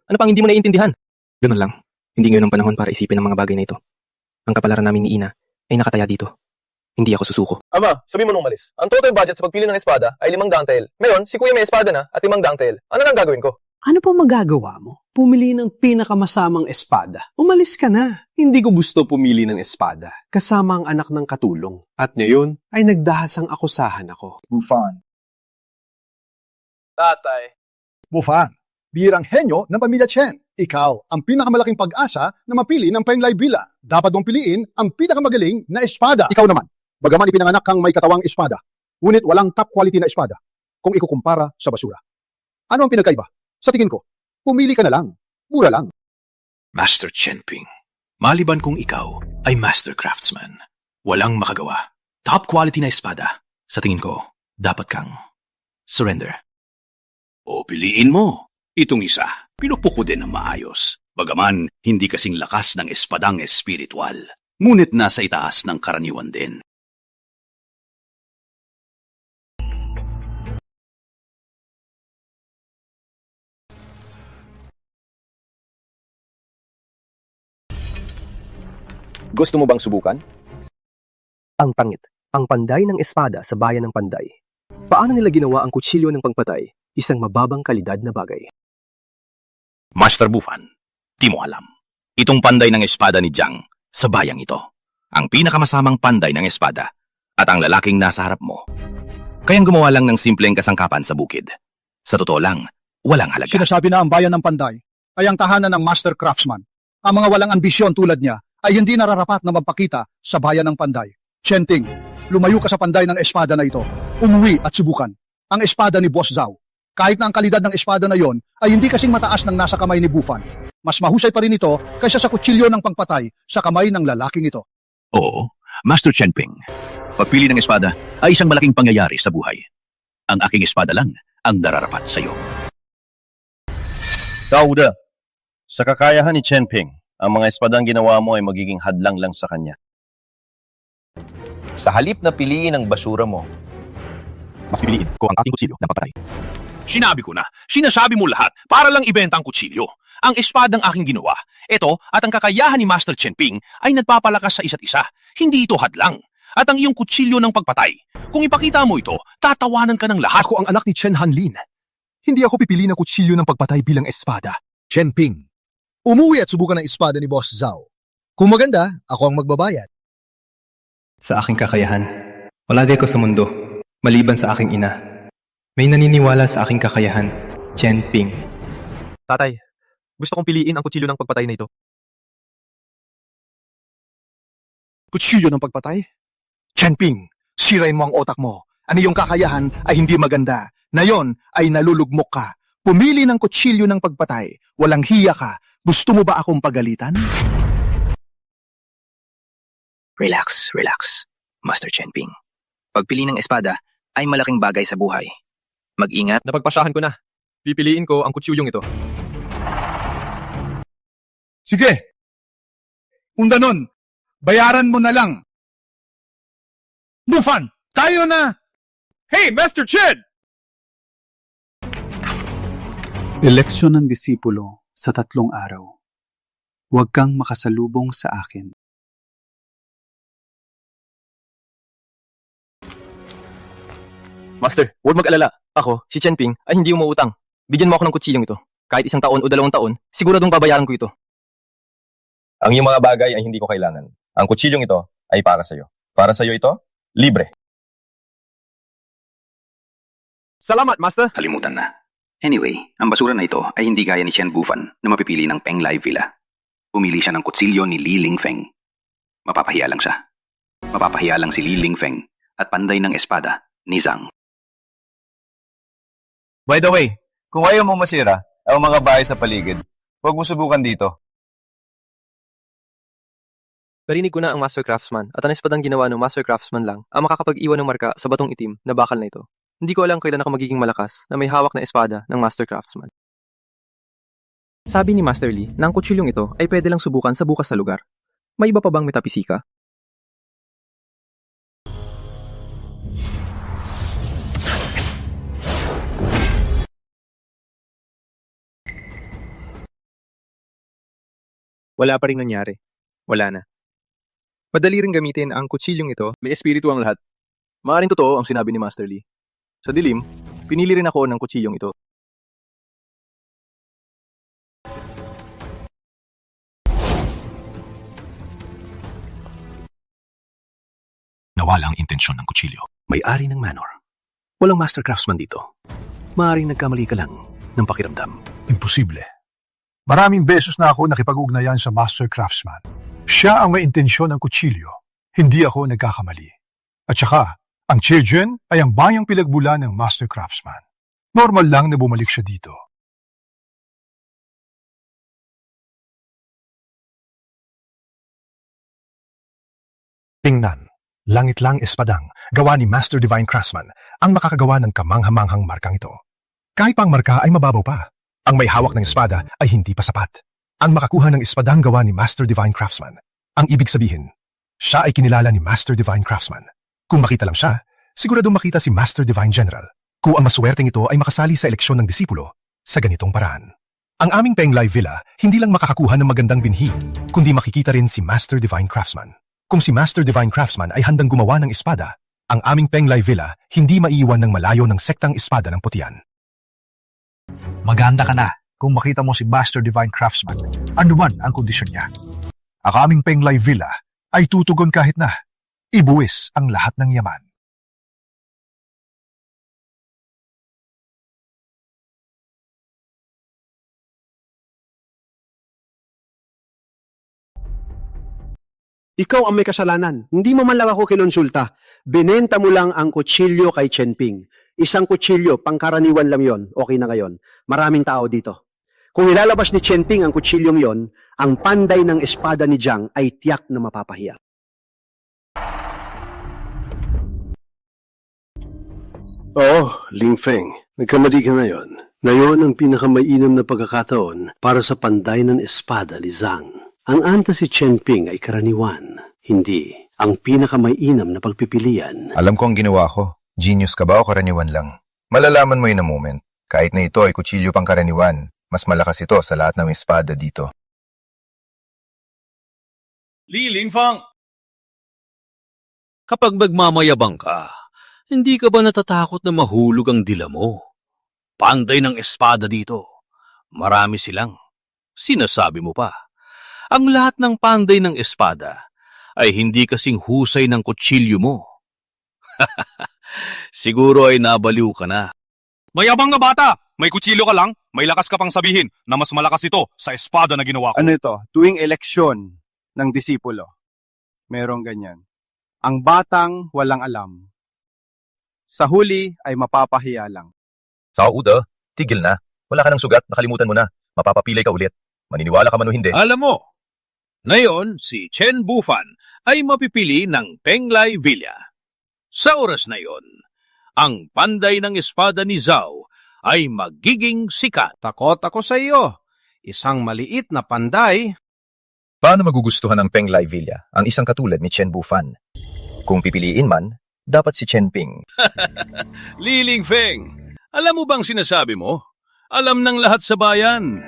ano pang hindi mo naiintindihan? Ganun lang. Hindi ngayon ang panahon para isipin ang mga bagay na ito. Ang kapalaran namin ni Ina ay nakataya dito. Hindi ako susuko. Ama, sabi mo nung umalis. Ang total budget sa pagpili ng espada ay 500 tael. Ngayon, si Kuya may espada na at 500 tael. Ano nang gagawin ko? Ano pa magagawa mo? Pumili ng pinakamasamang espada. Umalis ka na. Hindi ko gusto pumili ng espada. Kasama ang anak ng katulong. At ngayon ay nagdahasang akusahan ako. Bufan. Tatay. Bufan, birang henyo ng pamilya Chen. Ikaw ang pinakamalaking pag-asa na mapili ng Penglai Villa. Dapat mong piliin ang pinakamagaling na espada. Ikaw naman, bagaman ipinanganak kang may katawang espada, ngunit walang top quality na espada kung ikukumpara sa basura. Ano ang pinagkaiba? Sa tingin ko, pumili ka na lang. Mura lang. Master Chenping, maliban kung ikaw ay master craftsman, walang makagawa. Top quality na espada. Sa tingin ko, dapat kang surrender. O piliin mo. Itong isa, pinupok ko din ng maayos. Bagaman, hindi kasing lakas ng espadang espiritual. Ngunit nasa itaas ng karaniwan din. Gusto mo bang subukan? Ang pangit, ang panday ng espada sa bayan ng Panday. Paano nila ginawa ang kutsilyo ng pangpatay? Isang mababang kalidad na bagay. Master Bufan, di mo alam. Itong panday ng espada ni Zhang sa bayang ito. Ang pinakamasamang panday ng espada at ang lalaking nasa harap mo. Kayang gumawa lang ng simpleng kasangkapan sa bukid. Sa totoo lang, walang halaga. Sinasabi na ang bayan ng Panday ay ang tahanan ng master craftsman. Ang mga walang ambisyon tulad niya ay hindi nararapat na magpakita sa bayan ng Panday. Chenting, lumayo ka sa panday ng espada na ito. Umuwi at subukan. Ang espada ni Boss Zhao. Kahit na ang kalidad ng espada na yon ay hindi kasing mataas ng nasa kamay ni Bufan. Mas mahusay pa rin ito kaysa sa kutsilyo ng pangpatay sa kamay ng lalaking ito. Oo, Master Chenping. Pagpili ng espada ay isang malaking pangyayari sa buhay. Ang aking espada lang ang nararapat sa iyo. Sauda, sa kakayahan ni Chenping, ang mga espadang ginawa mo ay magiging hadlang lang sa kanya. Sa halip na piliin ang basura mo, mas piliin ko ang aking kutsilyo na papatay. Sinabi ko na, sinasabi mo lahat para lang ibenta ang kutsilyo. Ang espadang aking ginawa, ito at ang kakayahan ni Master Chenping ay nagpapalakas sa isa't isa. Hindi ito hadlang. at ang iyong kutsilyo ng pagpatay. Kung ipakita mo ito, tatawanan ka ng lahat. Ako ang anak ni Chen Hanlin. Hindi ako pipili ng kutsilyo ng pagpatay bilang espada. Chen Ping, umuwi at subukan ng espada ni Boss Zhao. Kung maganda, ako ang magbabayad. Sa aking kakayahan, wala di ako sa mundo, maliban sa aking ina. May naniniwala sa aking kakayahan, Chen Ping. Tatay, gusto kong piliin ang kutsilyo ng pagpatay na ito. Kutsilyo ng pagpatay? Chen Ping, sirain mo ang otak mo. Ang iyong kakayahan ay hindi maganda. Na yon ay nalulugmok ka. Pumili ng kutsilyo ng pagpatay. Walang hiya ka. Gusto mo ba akong pagalitan? Relax, relax, Master Chen Ping. Pagpili ng espada ay malaking bagay sa buhay. Mag-ingat. Napagpasyahan ko na. Pipiliin ko ang kutsilyong ito. Sige. Kung ganon, bayaran mo na lang. Bufan, tayo na! Hey, Master Chen! Eleksyon ng disipulo sa 3 araw. Huwag kang makasalubong sa akin. Master, huwag mag-alala. Ako, si Chen Ping, ay hindi umuutang. Bigyan mo ako ng kutsilyong ito. Kahit 1 taon o 2 taon, siguradong babayaran ko ito. Ang iyong mga bagay ay hindi ko kailangan. Ang kutsilyong ito ay para sa'yo. Para sa'yo ito, libre. Salamat, Master. Kalimutan na. Anyway, ang basura na ito ay hindi gaya ni Chen Bufan na mapipili ng Peng Lai Villa. Pumili siya ng kutsilyo ni Li Lingfeng. Mapapahiya lang siya. Mapapahiya lang si Li Lingfeng at panday ng espada ni Zhang. By the way, kung ayaw mo masira ang mga bahay sa paligid, huwag mo subukan dito. Narinig ko na ang Master Craftsman at ang espadang ginawa ng Master Craftsman lang ang makakapag-iwan ng marka sa batong itim na bakal na ito. Hindi ko alam kailan ako magiging malakas na may hawak na espada ng Master Craftsman. Sabi ni Master Lee na ang kutsilyong ito ay pwede lang subukan sa bukas na lugar. May iba pa bang metapisika? Wala pa rin nangyari. Wala na. Madali rin gamitin ang kutsilyong ito. May espiritu ang lahat. Maaaring totoo ang sinabi ni Master Lee. Sa dilim, pinili rin ako ng kutsilyong ito. Nawala ang intensyon ng kutsilyo. May-ari ng manor. Walang Master Craftsman dito. Maaaring nagkamali ka lang ng pakiramdam. Imposible. Maraming beses na ako nakipag-ugnayan sa Master Craftsman. Siya ang may intensyon ng kutsilyo. Hindi ako nagkakamali. At saka, ang Chiljen ay ang bayang pinagbula ng Master Craftsman. Normal lang na bumalik siya dito. Tingnan, langit lang espadang, gawa ni Master Divine Craftsman, ang makakagawa ng kamanghamanghang markang ito. Kahit pang marka ay mababaw pa. Ang may hawak ng espada ay hindi pa sapat. Ang makakuha ng espadang gawa ni Master Divine Craftsman. Ang ibig sabihin, siya ay kinilala ni Master Divine Craftsman. Kung makita lang siya, siguradong makita si Master Divine General. Kung ang maswerteng ito ay makasali sa eleksyon ng disipulo sa ganitong paraan. Ang aming Peng Lai Villa hindi lang makakakuha ng magandang binhi, kundi makikita rin si Master Divine Craftsman. Kung si Master Divine Craftsman ay handang gumawa ng espada, ang aming Peng Lai Villa hindi maiiwan ng malayo ng sektang espada ng putian. Maganda ka na kung makita mo si Master Divine Craftsman, anuman ang kondisyon niya. Ang aming Peng Lai Villa ay tutugon kahit na ibuwis ang lahat ng yaman. Ikaw ang may kasalanan. Hindi mo man lang ako kinonsulta. Binenta mo lang ang kutsilyo kay Chen Ping. Isang kutsilyo, pangkaraniwan lang yon. Okay na ngayon. Maraming tao dito. Kung ilalabas ni Chen Ping ang kutsilyong yon, ang panday ng espada ni Zhang ay tiyak na mapapahiya. Ling Feng, nagkamali ka ngayon. Ngayon ang pinakamainam na pagkakataon para sa panday ng espada ni Zhang. Ang anta si Chen Ping ay karaniwan, hindi ang pinakamainam na pagpipilian. Alam ko ang ginawa ko. Genius ka ba o karaniwan lang? Malalaman mo in a moment. Kahit na ito ay kutsilyo pang karaniwan, mas malakas ito sa lahat ng espada dito. Li Lingfeng! Kapag nagmamayabang ka, hindi ka ba natatakot na mahulog ang dila mo? Panday ng espada dito. Marami silang. Sinasabi mo pa. Ang lahat ng panday ng espada ay hindi kasing husay ng kutsilyo mo. Siguro ay nabaliw ka na. Mayabang na bata! May kutsilyo ka lang, may lakas ka pang sabihin na mas malakas ito sa espada na ginawa ko. Ano ito? Tuwing eleksyon ng disipulo. Merong ganyan. Ang batang walang alam. Sa huli ay mapapahiya lang. Sao Uda, tigil na. Wala ka ng sugat, nakalimutan mo na. Mapapapilay ka ulit. Maniniwala ka man o hindi. Alam mo, ngayon si Chen Bufan ay mapipili ng Penglai Villa. Sa oras na yon, ang panday ng espada ni Zhao ay magiging sikat. Takot ako sa iyo. Isang maliit na panday. Paano magugustuhan ng Penglai Villa ang isang katulad ni Chen Bufan? Kung pipiliin man, dapat si Chen Ping. Liling Feng, alam mo bang sinasabi mo? Alam ng lahat sa bayan.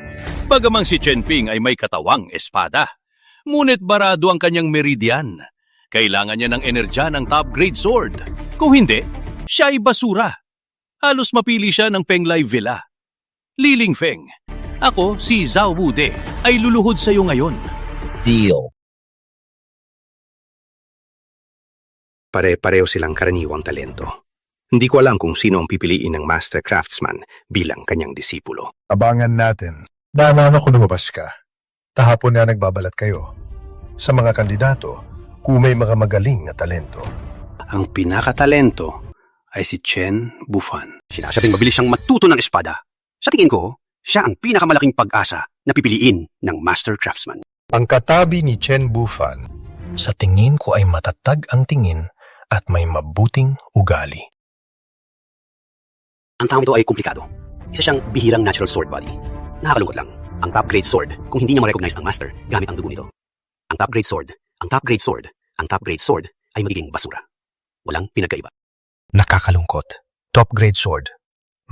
Bagamang si Chen Ping ay may katawang espada. Ngunit barado ang kanyang meridian. Kailangan niya ng enerhiya ng top-grade sword. Kung hindi, siya ay basura. Halos mapili siya ng Penglai Villa. Liling Feng, ako si Zhao Wude ay luluhod sa iyo ngayon. Deal. Pare-pareho silang karaniwang talento. Hindi ko alam kung sino ang pipiliin ng Master Craftsman bilang kanyang disipulo. Abangan natin. Naalala ko lumabas ka. Kahapon na nagbabalat kayo. Sa mga kandidato, kung may mga magaling na talento. Ang pinakatalento ay si Chen Bufan. Sinasabing mabilis siyang matuto ng espada. Sa tingin ko, siya ang pinakamalaking pag-asa na pipiliin ng Master Craftsman. Ang katabi ni Chen Bufan, sa tingin ko ay matatag ang tingin at may mabuting ugali. Ang taong ito ay komplikado. Isa siyang bihirang natural sword body. Nakakalungkot lang. Ang top-grade sword, kung hindi niya ma-recognize ang master, gamit ang dugo nito. Ang top-grade sword, ang top-grade sword, ang top-grade sword ay magiging basura. Walang pinagkaiba. Nakakalungkot. Top-grade sword.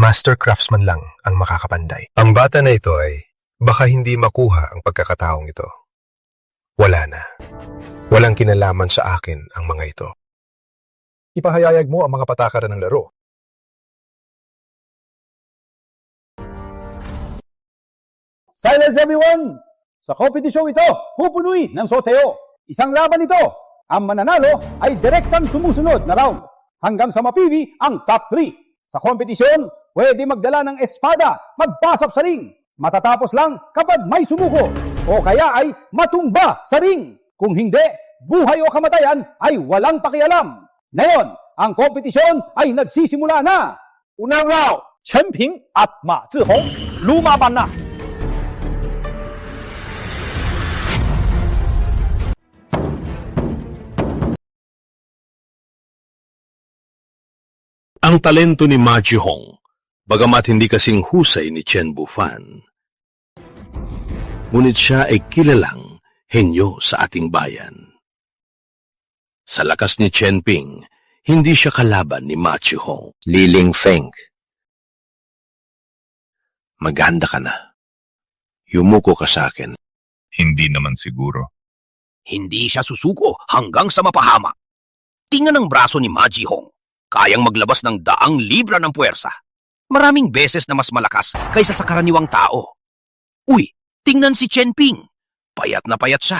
Master Craftsman lang ang makakapanday. Ang bata na ito ay baka hindi makuha ang pagkakataong ito. Wala na. Walang kinalaman sa akin ang mga ito. Ipahayayag mo ang mga patakaran ng laro. Silence everyone! Sa kompetisyong ito, pupunuin ng sorteo. Isang laban ito. Ang mananalo ay direktang sumusunod na round hanggang sa mapili ang top 3. Sa kompetisyon, pwede magdala ng espada, magpasap sa ring. Matatapos lang kapag may sumuko o kaya ay matumba sa ring. Kung hindi, buhay o kamatayan ay walang pakialam. Ngayon, ang kompetisyon ay nagsisimula na. Unang round, Chen Ping at Ma Zhihong, lumaban na. Ang talento ni Ma Zhihong, bagamat hindi kasing husay ni Chen Bufan, ngunit siya ay kilalang henyo sa ating bayan. Sa lakas ni Chen Ping, hindi siya kalaban ni Ma Zhihong. Liling Feng. Maganda ka na. Yumuko ka sa akin. Hindi naman siguro. Hindi siya susuko hanggang sa mapahama. Tingnan ang braso ni Ma Zhihong. Kayang maglabas ng 100 libra ng puwersa. Maraming beses na mas malakas kaysa sa karaniwang tao. Uy, tingnan si Chen Ping. Payat na payat siya.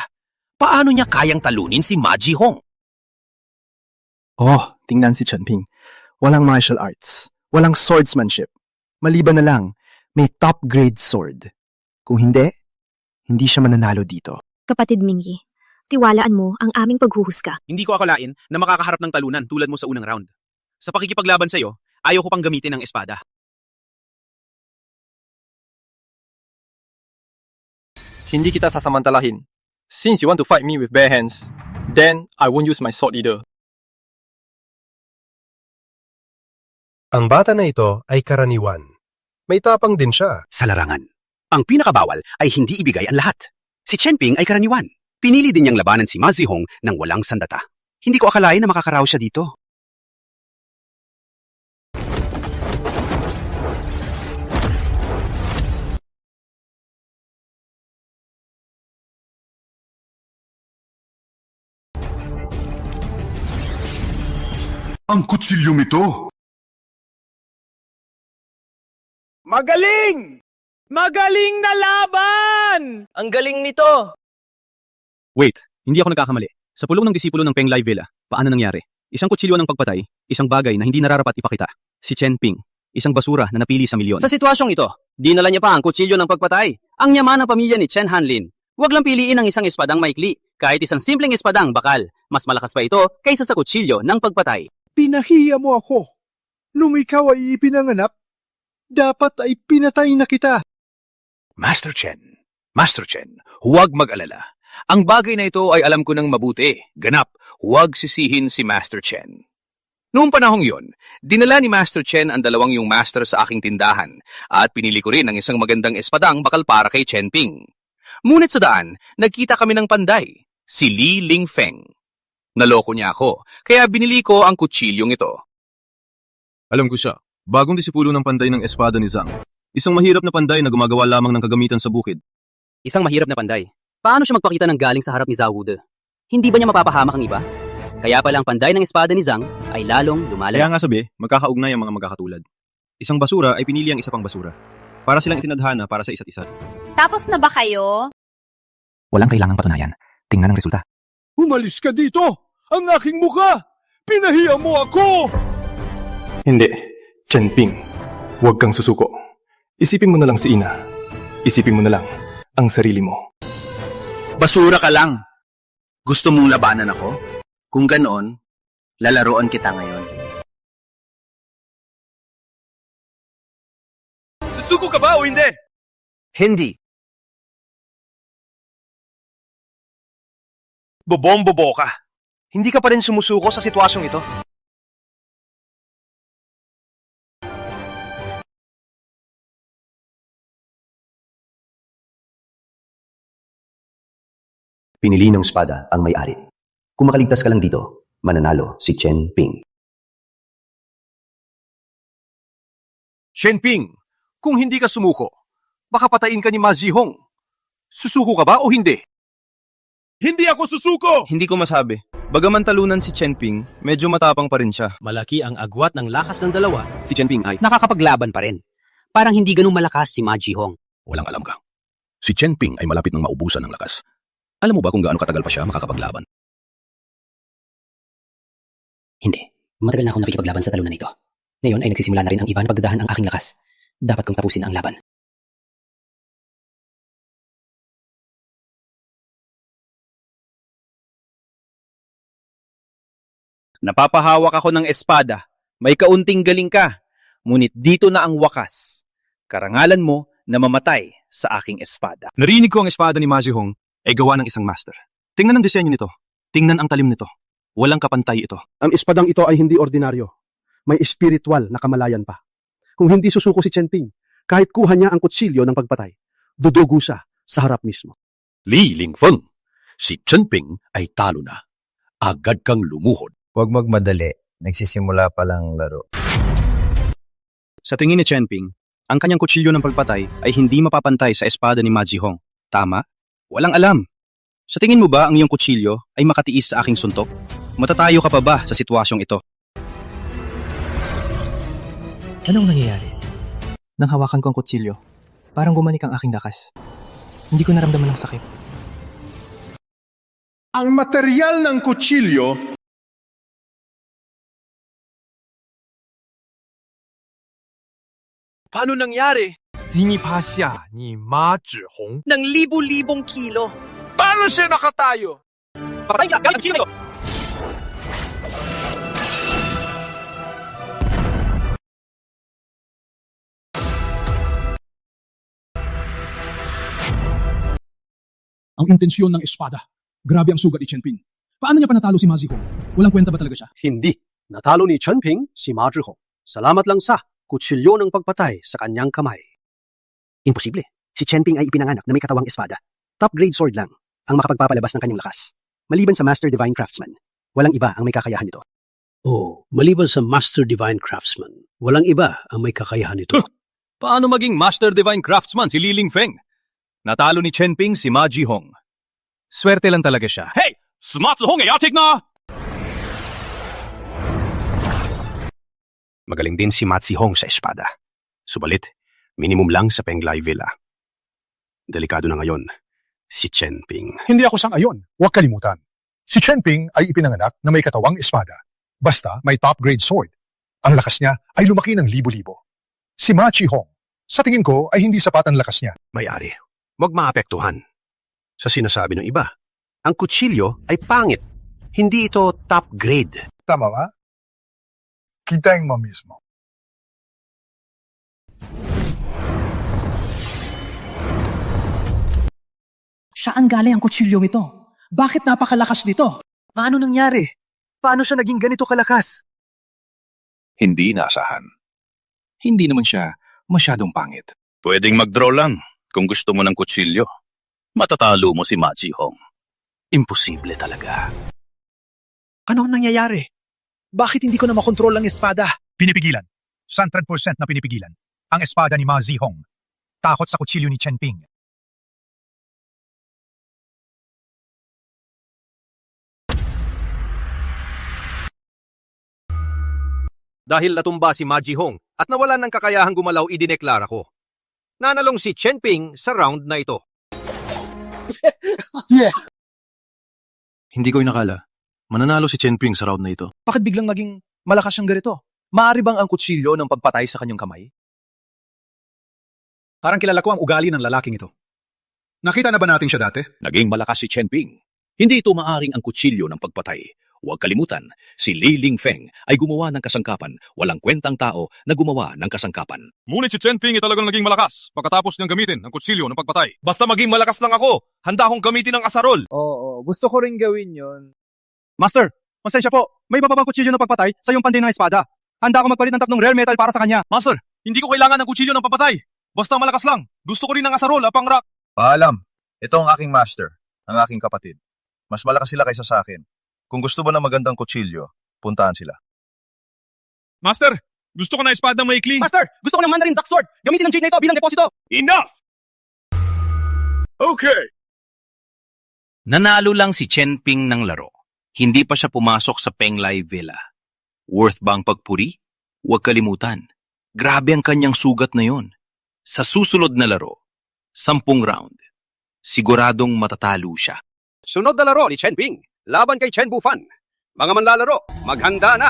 Paano niya kayang talunin si Ma Zhihong? Oh, tingnan si Chen Ping. Walang martial arts. Walang swordsmanship. Maliban na lang, may top-grade sword. Kung hindi siya mananalo dito. Kapatid Mingyi, tiwalaan mo ang aming paghuhusga. Hindi ko akalain na makakaharap ng talunan tulad mo sa unang round. Sa pakikipaglaban sa'yo, ayaw ko pang gamitin ang espada. Hindi kita sasamantalahin. Since you want to fight me with bare hands, then I won't use my sword either. Ang bata na ito ay karaniwan. May tapang din siya. Sa larangan, ang pinakabawal ay hindi ibigay ang lahat. Si Chen Ping ay karaniwan. Pinili din niyang labanan si Ma Zhihong ng walang sandata. Hindi ko akalain na makakaraos siya dito. Ang kutsilyong ito! Magaling! Magaling na laban! Ang galing nito! Wait, hindi ako nagkakamali. Sa pulong ng disipulo ng Penglai Villa, paano nangyari? Isang kutsilyo ng pagpatay, isang bagay na hindi nararapat ipakita. Si Chen Ping, isang basura na napili sa milyon. Sa sitwasyong ito, dinala niya pa ang kutsilyo ng pagpatay. Ang yaman ng pamilya ni Chen Hanlin. Huwag lang piliin ang isang espadang maikli, kahit isang simpleng espadang bakal. Mas malakas pa ito kaysa sa kutsilyo ng pagpatay. Pinahiya mo ako. Nung ikaw ay ipinanganak, dapat ay pinatay na kita. Master Chen, huwag mag-alala. Ang bagay na ito ay alam ko ng mabuti. Ganap, huwag sisihin si Master Chen. Noong panahong yon, dinala ni Master Chen ang dalawang yung master sa aking tindahan at pinili ko rin ang isang magandang espadang bakal para kay Chen Ping. Ngunit sa daan, nagkita kami ng panday, si Li Lingfeng. Naloko niya ako, kaya binili ko ang kutsilyong ito. Alam ko siya. Bagong disipulo ng panday ng espada ni Zhang. Isang mahirap na panday na gumagawa lamang ng kagamitan sa bukid. Isang mahirap na panday. Paano siya magpakita ng galing sa harap ni Zhao Wude? Hindi ba niya mapapahamak ang iba? Kaya pala ang panday ng espada ni Zhang ay lalong lumalag. Kaya nga sabi, magkakaugnay ang mga magkakatulad. Isang basura ay pinili ang isa pang basura. Para silang itinadhana para sa isa't isa. Tapos na ba kayo? Walang kailangang patunayan. Tingnan ang resulta. Umalis ka dito! Ang aking muka! Pinahiya mo ako! Hindi, Chen Ping. Huwag kang susuko. Isipin mo na lang si Ina. Isipin mo na lang ang sarili mo. Basura ka lang. Gusto mong labanan ako? Kung ganoon, lalaroan kita ngayon. Susuko ka ba o hindi? Hindi. Bobong-bobo ka. Hindi ka pa rin sumusuko sa sitwasyong ito. Pinili ng espada ang may-ari. Kung makaligtas ka lang dito, mananalo si Chen Ping. Chen Ping, kung hindi ka sumuko, baka patayin ka ni Ma Zhihong. Susuko ka ba o hindi? Hindi ako susuko! Hindi ko masabi. Bagaman talunan si Chen Ping, medyo matapang pa rin siya. Malaki ang agwat ng lakas ng dalawa. Si Chen Ping ay nakakapaglaban pa rin. Parang hindi ganun malakas si Ma Zhihong. Walang alam ka. Si Chen Ping ay malapit ng maubusan ng lakas. Alam mo ba kung gaano katagal pa siya makakapaglaban? Hindi. Matagal na akong nakikipaglaban sa talunan ito. Ngayon ay nagsisimula na rin ang iba na pagdadahan ang aking lakas. Dapat kong tapusin ang laban. Napapahawak ako ng espada. May kaunting galing ka. Ngunit dito na ang wakas. Karangalan mo na mamatay sa aking espada. Narinig ko ang espada ni Ma Zhihong ay gawa ng isang master. Tingnan ang disenyo nito. Tingnan ang talim nito. Walang kapantay ito. Ang espadang ito ay hindi ordinaryo. May espiritual na kamalayan pa. Kung hindi susuko si Chen Ping, kahit kuha niya ang kutsilyo ng pagpatay, dudugo siya sa harap mismo. Li Lingfeng, si Chen Ping ay talo na. Agad kang lumuhod. Huwag magmadali. Nagsisimula pa lang laro. Sa tingin ni Chen Ping, ang kanyang kutsilyo ng pagpatay ay hindi mapapantay sa espada ni Ma Zhihong. Tama? Walang alam. Sa tingin mo ba ang iyong kutsilyo ay makatiis sa aking suntok? Matatayo ka pa ba sa sitwasyong ito? Anong nangyayari? Nang hawakan ko ang kutsilyo, parang gumanik ang aking lakas. Hindi ko naramdaman ang sakit. Ang material ng kutsilyo Paano nangyari? Sinipasya ni Ma Zhihong Ng libo-libong kilo. Paano siya nakatayo? Patay ka! Galing kilo! Ang intensyon ng espada. Grabe ang sugat ni Chen Ping. Paano niya pa natalo si Ma Zhihong? Walang kwenta ba talaga siya? Hindi. Natalo ni Chen Ping si Ma Zhihong. Salamat lang sa kutsilyo ng pagpatay sa kanyang kamay. Imposible. Si Chen Ping ay ipinanganak na may katawang espada. Top grade sword lang ang makapagpapalabas ng kanyang lakas. Maliban sa Master Divine Craftsman, walang iba ang may kakayahan nito. Oh, maliban sa Master Divine Craftsman, walang iba ang may kakayahan nito. Paano maging Master Divine Craftsman si Li Lingfeng? Natalo ni Chen Ping si Ma Zhihong. Swerte lang talaga siya. Hey! 司马子红也要 take 呢？ Magaling din si Ma Zihong sa espada. Subalit, minimum lang sa Penglai Villa. Delikado na ngayon, si Chen Ping. Hindi ako sang-ayon. Huwag kalimutan. Si Chen Ping ay ipinanganak na may katawang espada. Basta may top-grade sword. Ang lakas niya ay lumaki ng libo-libo. Si Ma Zihong, sa tingin ko ay hindi sapat ang lakas niya. May-ari, huwag maapektuhan. Sa sinasabi ng iba, ang kutsilyo ay pangit. Hindi ito top-grade. Tama ba? Kitain mo mismo. Saan galing ang kutsilyong ito? Bakit napakalakas nito? Paano nangyari? Paano siya naging ganito kalakas? Hindi inaasahan. Hindi naman siya masyadong pangit. Pwedeng mag-draw lang kung gusto mo ng kutsilyo. Matatalo mo si Ma Zihong. Imposible talaga. Ano ang nangyayari? Bakit hindi ko na makontrol ang espada? Pinipigilan. 100% na pinipigilan. Ang espada ni Ma Zihong. Takot sa kutsilyo ni Chen Ping. Dahil natumba si Ma Zihong at nawalan ng kakayahang gumalaw, idineklara ko. Nanalong si Chen Ping sa round na ito. Hindi ko inakala. Mananalo si Chen Ping sa round na ito. Bakit biglang naging malakas siyang ganito? Maaari bang ang kutsilyo ng pagpatay sa kanyang kamay? Parang kilala ko ang ugali ng lalaking ito. Nakita na ba natin siya dati? Naging malakas si Chen Ping. Hindi ito maaring ang kutsilyo ng pagpatay. Huwag kalimutan, si Li Lingfeng ay gumawa ng kasangkapan, walang kwentang tao na gumawa ng kasangkapan. Ngunit si Chen Ping ay talagang naging malakas pagkatapos niyang gamitin ang kutsilyo ng pagpatay. Basta maging malakas lang ako, handa akong gamitin ang asarol. Oo, gusto ko rin gawin yon. Master, pasensya po. May bababang kutsilyo ng pagpatay sa iyong panday ng espada. Handa ako magpalit ng 3 rare metal para sa kanya. Master, hindi ko kailangan ng kutsilyo ng papatay. Basta malakas lang. Gusto ko rin ng asarol, apang rock. Paalam, ito ang aking master, ang aking kapatid. Mas malakas sila kaysa sa akin. Kung gusto mo ng magandang kutsilyo, puntahan sila. Master, gusto ko na espada maikli. Master, gusto ko ng Mandarin Duck Sword. Gamitin ang jade na ito bilang deposito. Enough! Okay. Nanalo lang si Chen Ping ng laro. Hindi pa siya pumasok sa Penglai Villa. Worth bang pagpuri? Huwag kalimutan. Grabe ang kanyang sugat na yon. Sa susunod na laro, 10 round, siguradong matatalo siya. Sunod na laro ni Chen Ping, laban kay Chen Bufan. Mga manlalaro, maghanda na.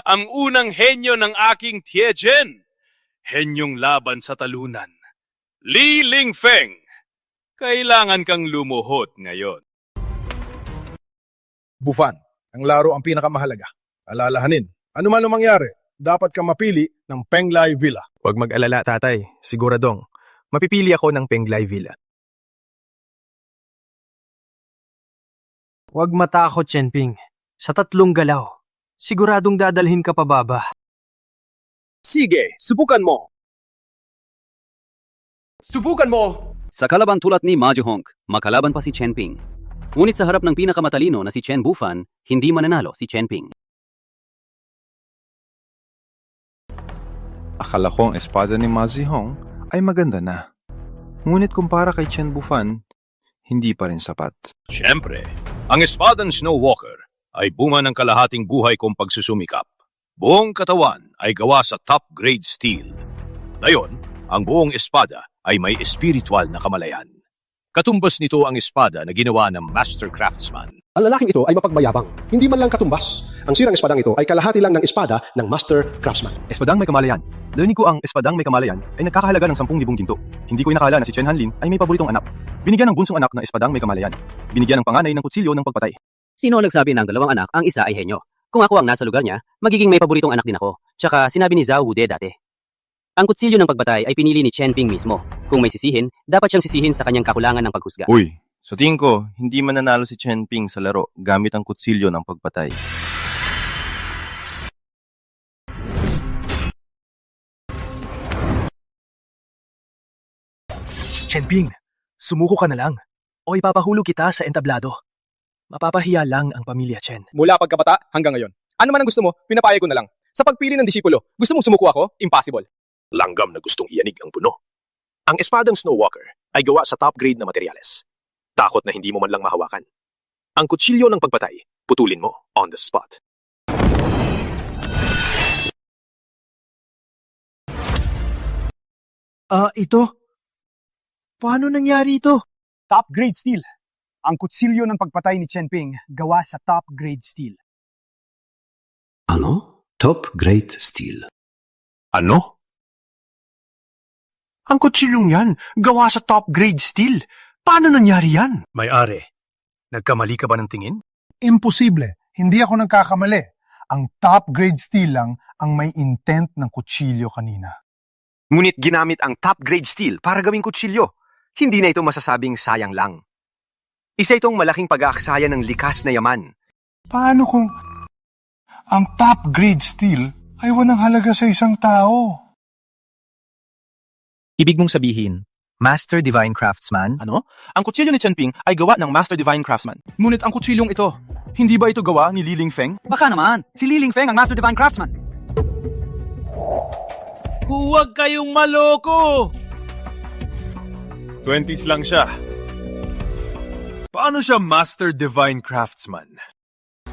Ang unang henyo ng aking Tiechen. Henyong laban sa talunan. Li Lingfeng. Kailangan kang lumuhod ngayon. Bufan, ang laro ang pinakamahalaga. Alalahanin, ano man ang mangyari, dapat kang mapili ng Penglai Villa. Huwag mag-alala, tatay. Siguradong. Mapipili ako ng Penglai Villa. Huwag matakot, Chen Ping. Sa 3 galaw, siguradong dadalhin ka pababa. Sige, subukan mo. Subukan mo! Sa kalaban tulad ni Ma Zihong, makalaban pa si Chen Ping. Ngunit sa harap ng pinakamatalino na si Chen Bufan, hindi mananalo si Chen Ping. Akala ko ang espada ni Ma Zihong ay maganda na. Ngunit kumpara kay Chen Bufan, hindi pa rin sapat. Siyempre, ang espada ng Snow Walker ay bunga ng kalahating buhay kong pagsusumikap. Buong katawan ay gawa sa top-grade steel. Ngayon, ang buong espada ay may espiritual na kamalayan. Katumbas nito ang espada na ginawa ng Master Craftsman. Ang lalaking ito ay mapagmayabang, hindi man lang katumbas. Ang sirang espadang ito ay kalahati lang ng espada ng Master Craftsman. Espadang may kamalayan. Learning ko ang espadang may kamalayan ay nagkakahalaga ng 10,000 ginto. Hindi ko inakala na si Chen Hanlin ay may paboritong anak. Binigyan ng bunsong anak ng espadang may kamalayan. Binigyan ng panganay ng kutsilyo ng pagpatay. Sino nagsabi ng 2 anak, ang isa ay henyo? Kung ako ang nasa lugar niya, magiging may paboritong anak din ako. Tsaka sinabi ni Zhao Wude dati. Ang kutsilyo ng pagpatay ay pinili ni Chen Ping mismo. Kung may sisihin, dapat siyang sisihin sa kanyang kakulangan ng paghusga. Uy, sa tingin ko, hindi mananalo si Chen Ping sa laro gamit ang kutsilyo ng pagpatay. Chen Ping, sumuko ka na lang. O ipapahulog kita sa entablado. Mapapahiya lang ang pamilya Chen. Mula pagkabata hanggang ngayon. Ano man ang gusto mo, pinapayag ko na lang. Sa pagpili ng disipulo, gusto mong sumuko ako? Impossible. Langgam na gustong iyanig ang puno. Ang espadang Snow Walker ay gawa sa top-grade na materyales. Takot na hindi mo man lang mahawakan. Ang kutsilyo ng pagpatay, putulin mo on the spot. Ito? Paano nangyari ito? Top grade steel. Ang kutsilyo ng pagpatay ni Chen Ping gawa sa top grade steel. Ano? Top grade steel. Ano? Ang kutsilyong yan, gawa sa top grade steel. Paano nangyari yan? May-ari, nagkamali ka ba ng tingin? Imposible. Hindi ako nagkakamali. Ang top grade steel lang ang may intent ng kutsilyo kanina. Ngunit ginamit ang top grade steel para gawing kutsilyo. Hindi na ito masasabing sayang lang. Isa itong malaking pag-aaksaya ng likas na yaman. Paano kung ang top grade steel ay walang halaga sa isang tao? Ibig mong sabihin, Master Divine Craftsman? Ano? Ang kutsilyo ni Chen Ping ay gawa ng Master Divine Craftsman. Ngunit ang kutsilyong ito, hindi ba ito gawa ni Li Lingfeng? Baka naman, si Li Lingfeng ang Master Divine Craftsman. Huwag kayong maloko! 20s lang siya. Paano siya Master Divine Craftsman?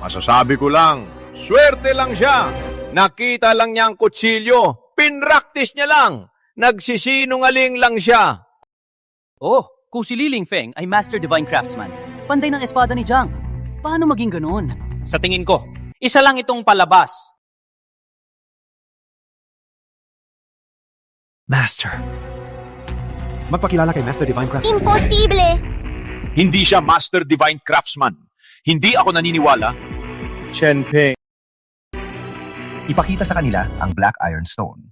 Masasabi ko lang, swerte lang siya. Nakita lang niya ang kutsilyo. Pinraktis niya lang. Nagsisinungaling lang siya. Oh, kung si Li Lingfeng ay Master Divine Craftsman, panday ng espada ni Jiang. Paano maging ganun? Sa tingin ko, isa lang itong palabas. Master. Magpakilala kay Master Divine Craftsman. Imposible! Hindi siya Master Divine Craftsman. Hindi ako naniniwala. Chen Ping. Ipakita sa kanila ang Black Iron Stone.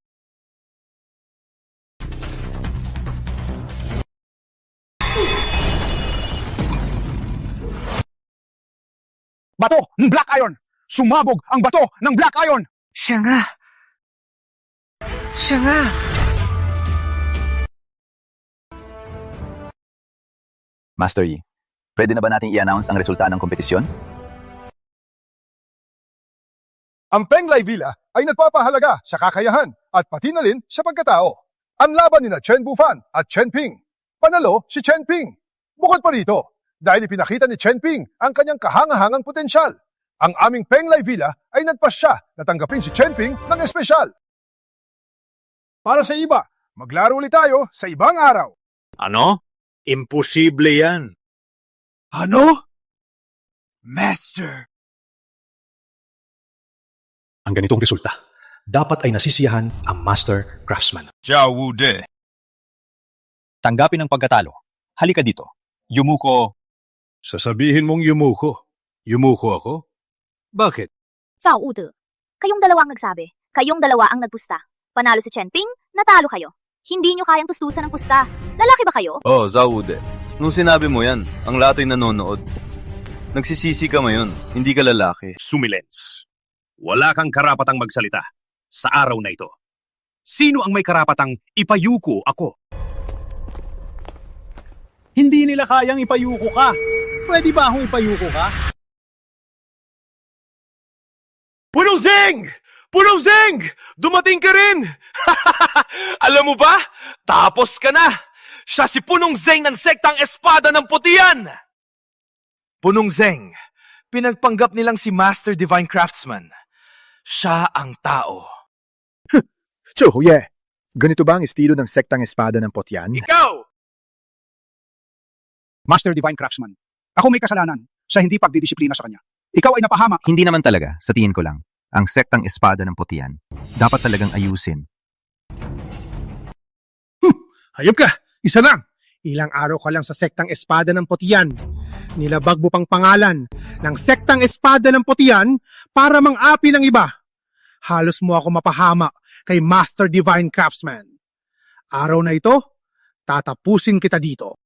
Bato ng Black Iron! Sumabog ang bato ng Black Iron! Siya nga! Siya nga! Master Yi, pwede na ba nating i-announce ang resulta ng kompetisyon? Ang Penglai Villa ay nagpapahalaga sa kakayahan at pati na rin sa pagkatao. Ang laban nina Chen Bufan at Chen Ping. Panalo si Chen Ping. Bukod pa rito, dahil ipinakita ni Chen Ping ang kanyang kahangahangang potensyal. Ang aming Penglai Villa ay nagpasya na tanggapin si Chen Ping ng espesyal. Para sa iba, maglaro ulit tayo sa ibang araw. Ano? Imposible yan. Ano? Master. Ang ganitong resulta, dapat ay nasisiyahan ang Master Craftsman. Zhao Wude. Tanggapin ang pagkatalo. Halika dito. Yumuko. Sasabihin mong yumuko. Yumuko ako? Bakit? Zhao Wude. Kayong dalawa ang nagsabi. Kayong dalawa ang nagpusta. Panalo si Chen Ping, natalo kayo. Hindi nyo kayang tustusan ng pusta. Lalaki ba kayo? Oh, Zhao Wude. Nung sinabi mo yan, ang lahat ay nanonood. Nagsisisi ka ngayon, hindi ka lalaki. Sumilens. Wala kang karapatang magsalita sa araw na ito. Sino ang may karapatang ipayuko ako? Hindi nila kayang ipayuko ka. Pwede ba akong ipayuko ka? Punong Zeng! Punong Zeng! Dumating ka rin! Alam mo ba? Tapos ka na! Siya si Punong Zeng ng sektang Espada ng Putian! Punong Zeng, pinagpanggap nilang si Master Divine Craftsman. Siya ang tao. Chuhuye, ganito ba ang estilo ng sektang Espada ng Putian? Ikaw! Master Divine Craftsman, ako may kasalanan sa hindi pagdidisiplina sa kanya. Ikaw ay napahamak. Hindi naman talaga, sa tingin ko lang. Ang sektang Espada ng Putian, dapat talagang ayusin. Hayop ka! Isa lang! Ilang araw ka lang sa sektang Espada ng Putian. Nilabag mo pang pangalan ng sektang Espada ng Putian para mang-api ng iba. Halos mo ako mapahamak kay Master Divine Craftsman. Araw na ito, tatapusin kita dito.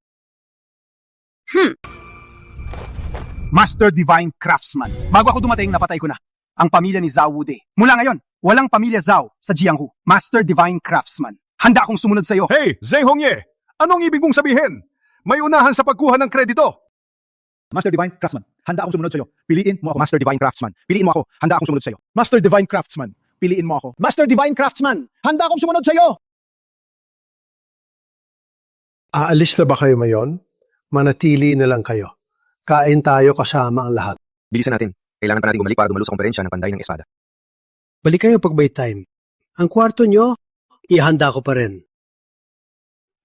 Master Divine Craftsman. Bago ako dumating, napatay ko na ang pamilya ni Zhao Wude. Mula ngayon, walang pamilya Zhao sa Jianghu. Master Divine Craftsman. Handa akong sumunod sa iyo. Hey, Zheng Hongye! Anong ibig mong sabihin? May unahan sa pagkuha ng kredito. Master Divine Craftsman, handa akong sumunod sa iyo. Piliin mo ako, Master Divine Craftsman. Piliin mo ako, handa akong sumunod sa iyo. Master Divine Craftsman, piliin mo ako. Master Divine Craftsman, handa akong sumunod sa iyo. Aalis na ba kayo ngayon? Manatili na lang kayo. Kain tayo kasama ang lahat. Bilisan natin. Kailangan pa natin bumalik para dumalo sa komperensya ng Panday ng Espada. Balik kayo pag may time. Ang kwarto nyo, ihanda ko pa rin.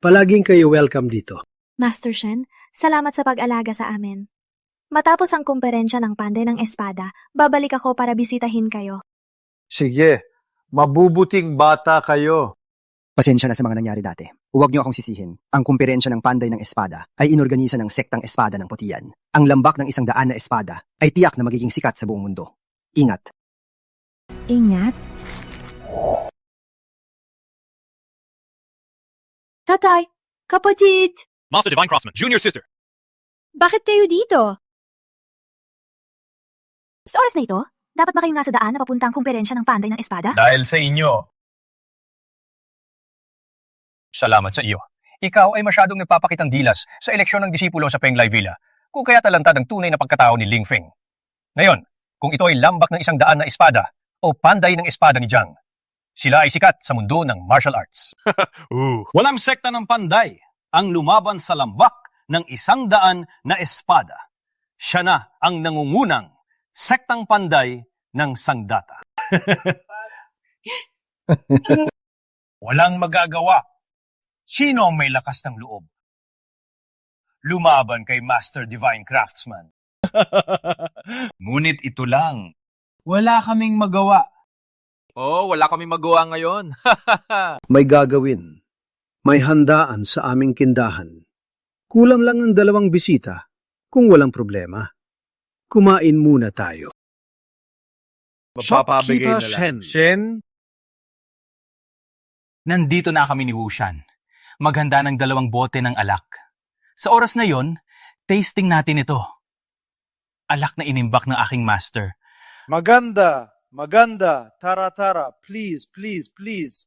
Palaging kayo welcome dito. Master Shen, salamat sa pag-alaga sa amin. Matapos ang kumperensya ng Panday ng Espada, babalik ako para bisitahin kayo. Sige, mabubuting bata kayo. Pasensya na sa mga nangyari dati. Huwag niyo akong sisihin. Ang kumperensya ng Panday ng Espada ay inorganisa ng sektang Espada ng Putian. Ang lambak ng 100 na espada ay tiyak na magiging sikat sa buong mundo. Ingat. Ingat? Tatay, kapatid! Master Divine Craftsman, Junior Sister. Bakit kayo dito? Sa oras na ito, dapat ba kayo nga sa daan na papuntang kumperensya ng Panday ng Espada? Dahil sa inyo. Salamat sa iyo. Ikaw ay masyadong nagpapakitang gilas sa eleksyon ng disipulo sa Penglai Villa, kung kaya talantad ang tunay na pagkatao ni Ling Feng. Ngayon, kung ito ay lambak ng 100 na espada o panday ng espada ni Jiang, sila ay sikat sa mundo ng martial arts. Walang sekta ng panday ang lumaban sa lambak ng 100 na espada. Siya na ang nangungunang sektang panday ng Sangdata. Walang magagawa. Sino ang may lakas ng loob? Lumaban kay Master Divine Craftsman. Ngunit ito lang. Wala kaming magawa. Wala kaming magawa ngayon. May gagawin. May handaan sa aming kindahan. Kulang lang ang 2 bisita. Kung walang problema, kumain muna tayo. Shopkeeper Shen. Shen? Nandito na kami ni Wushan. Maghanda ng 2 bote ng alak. Sa oras na yon, tasting natin ito. Alak na inimbak ng aking master. Maganda, maganda. Tara, tara. Please, please, please.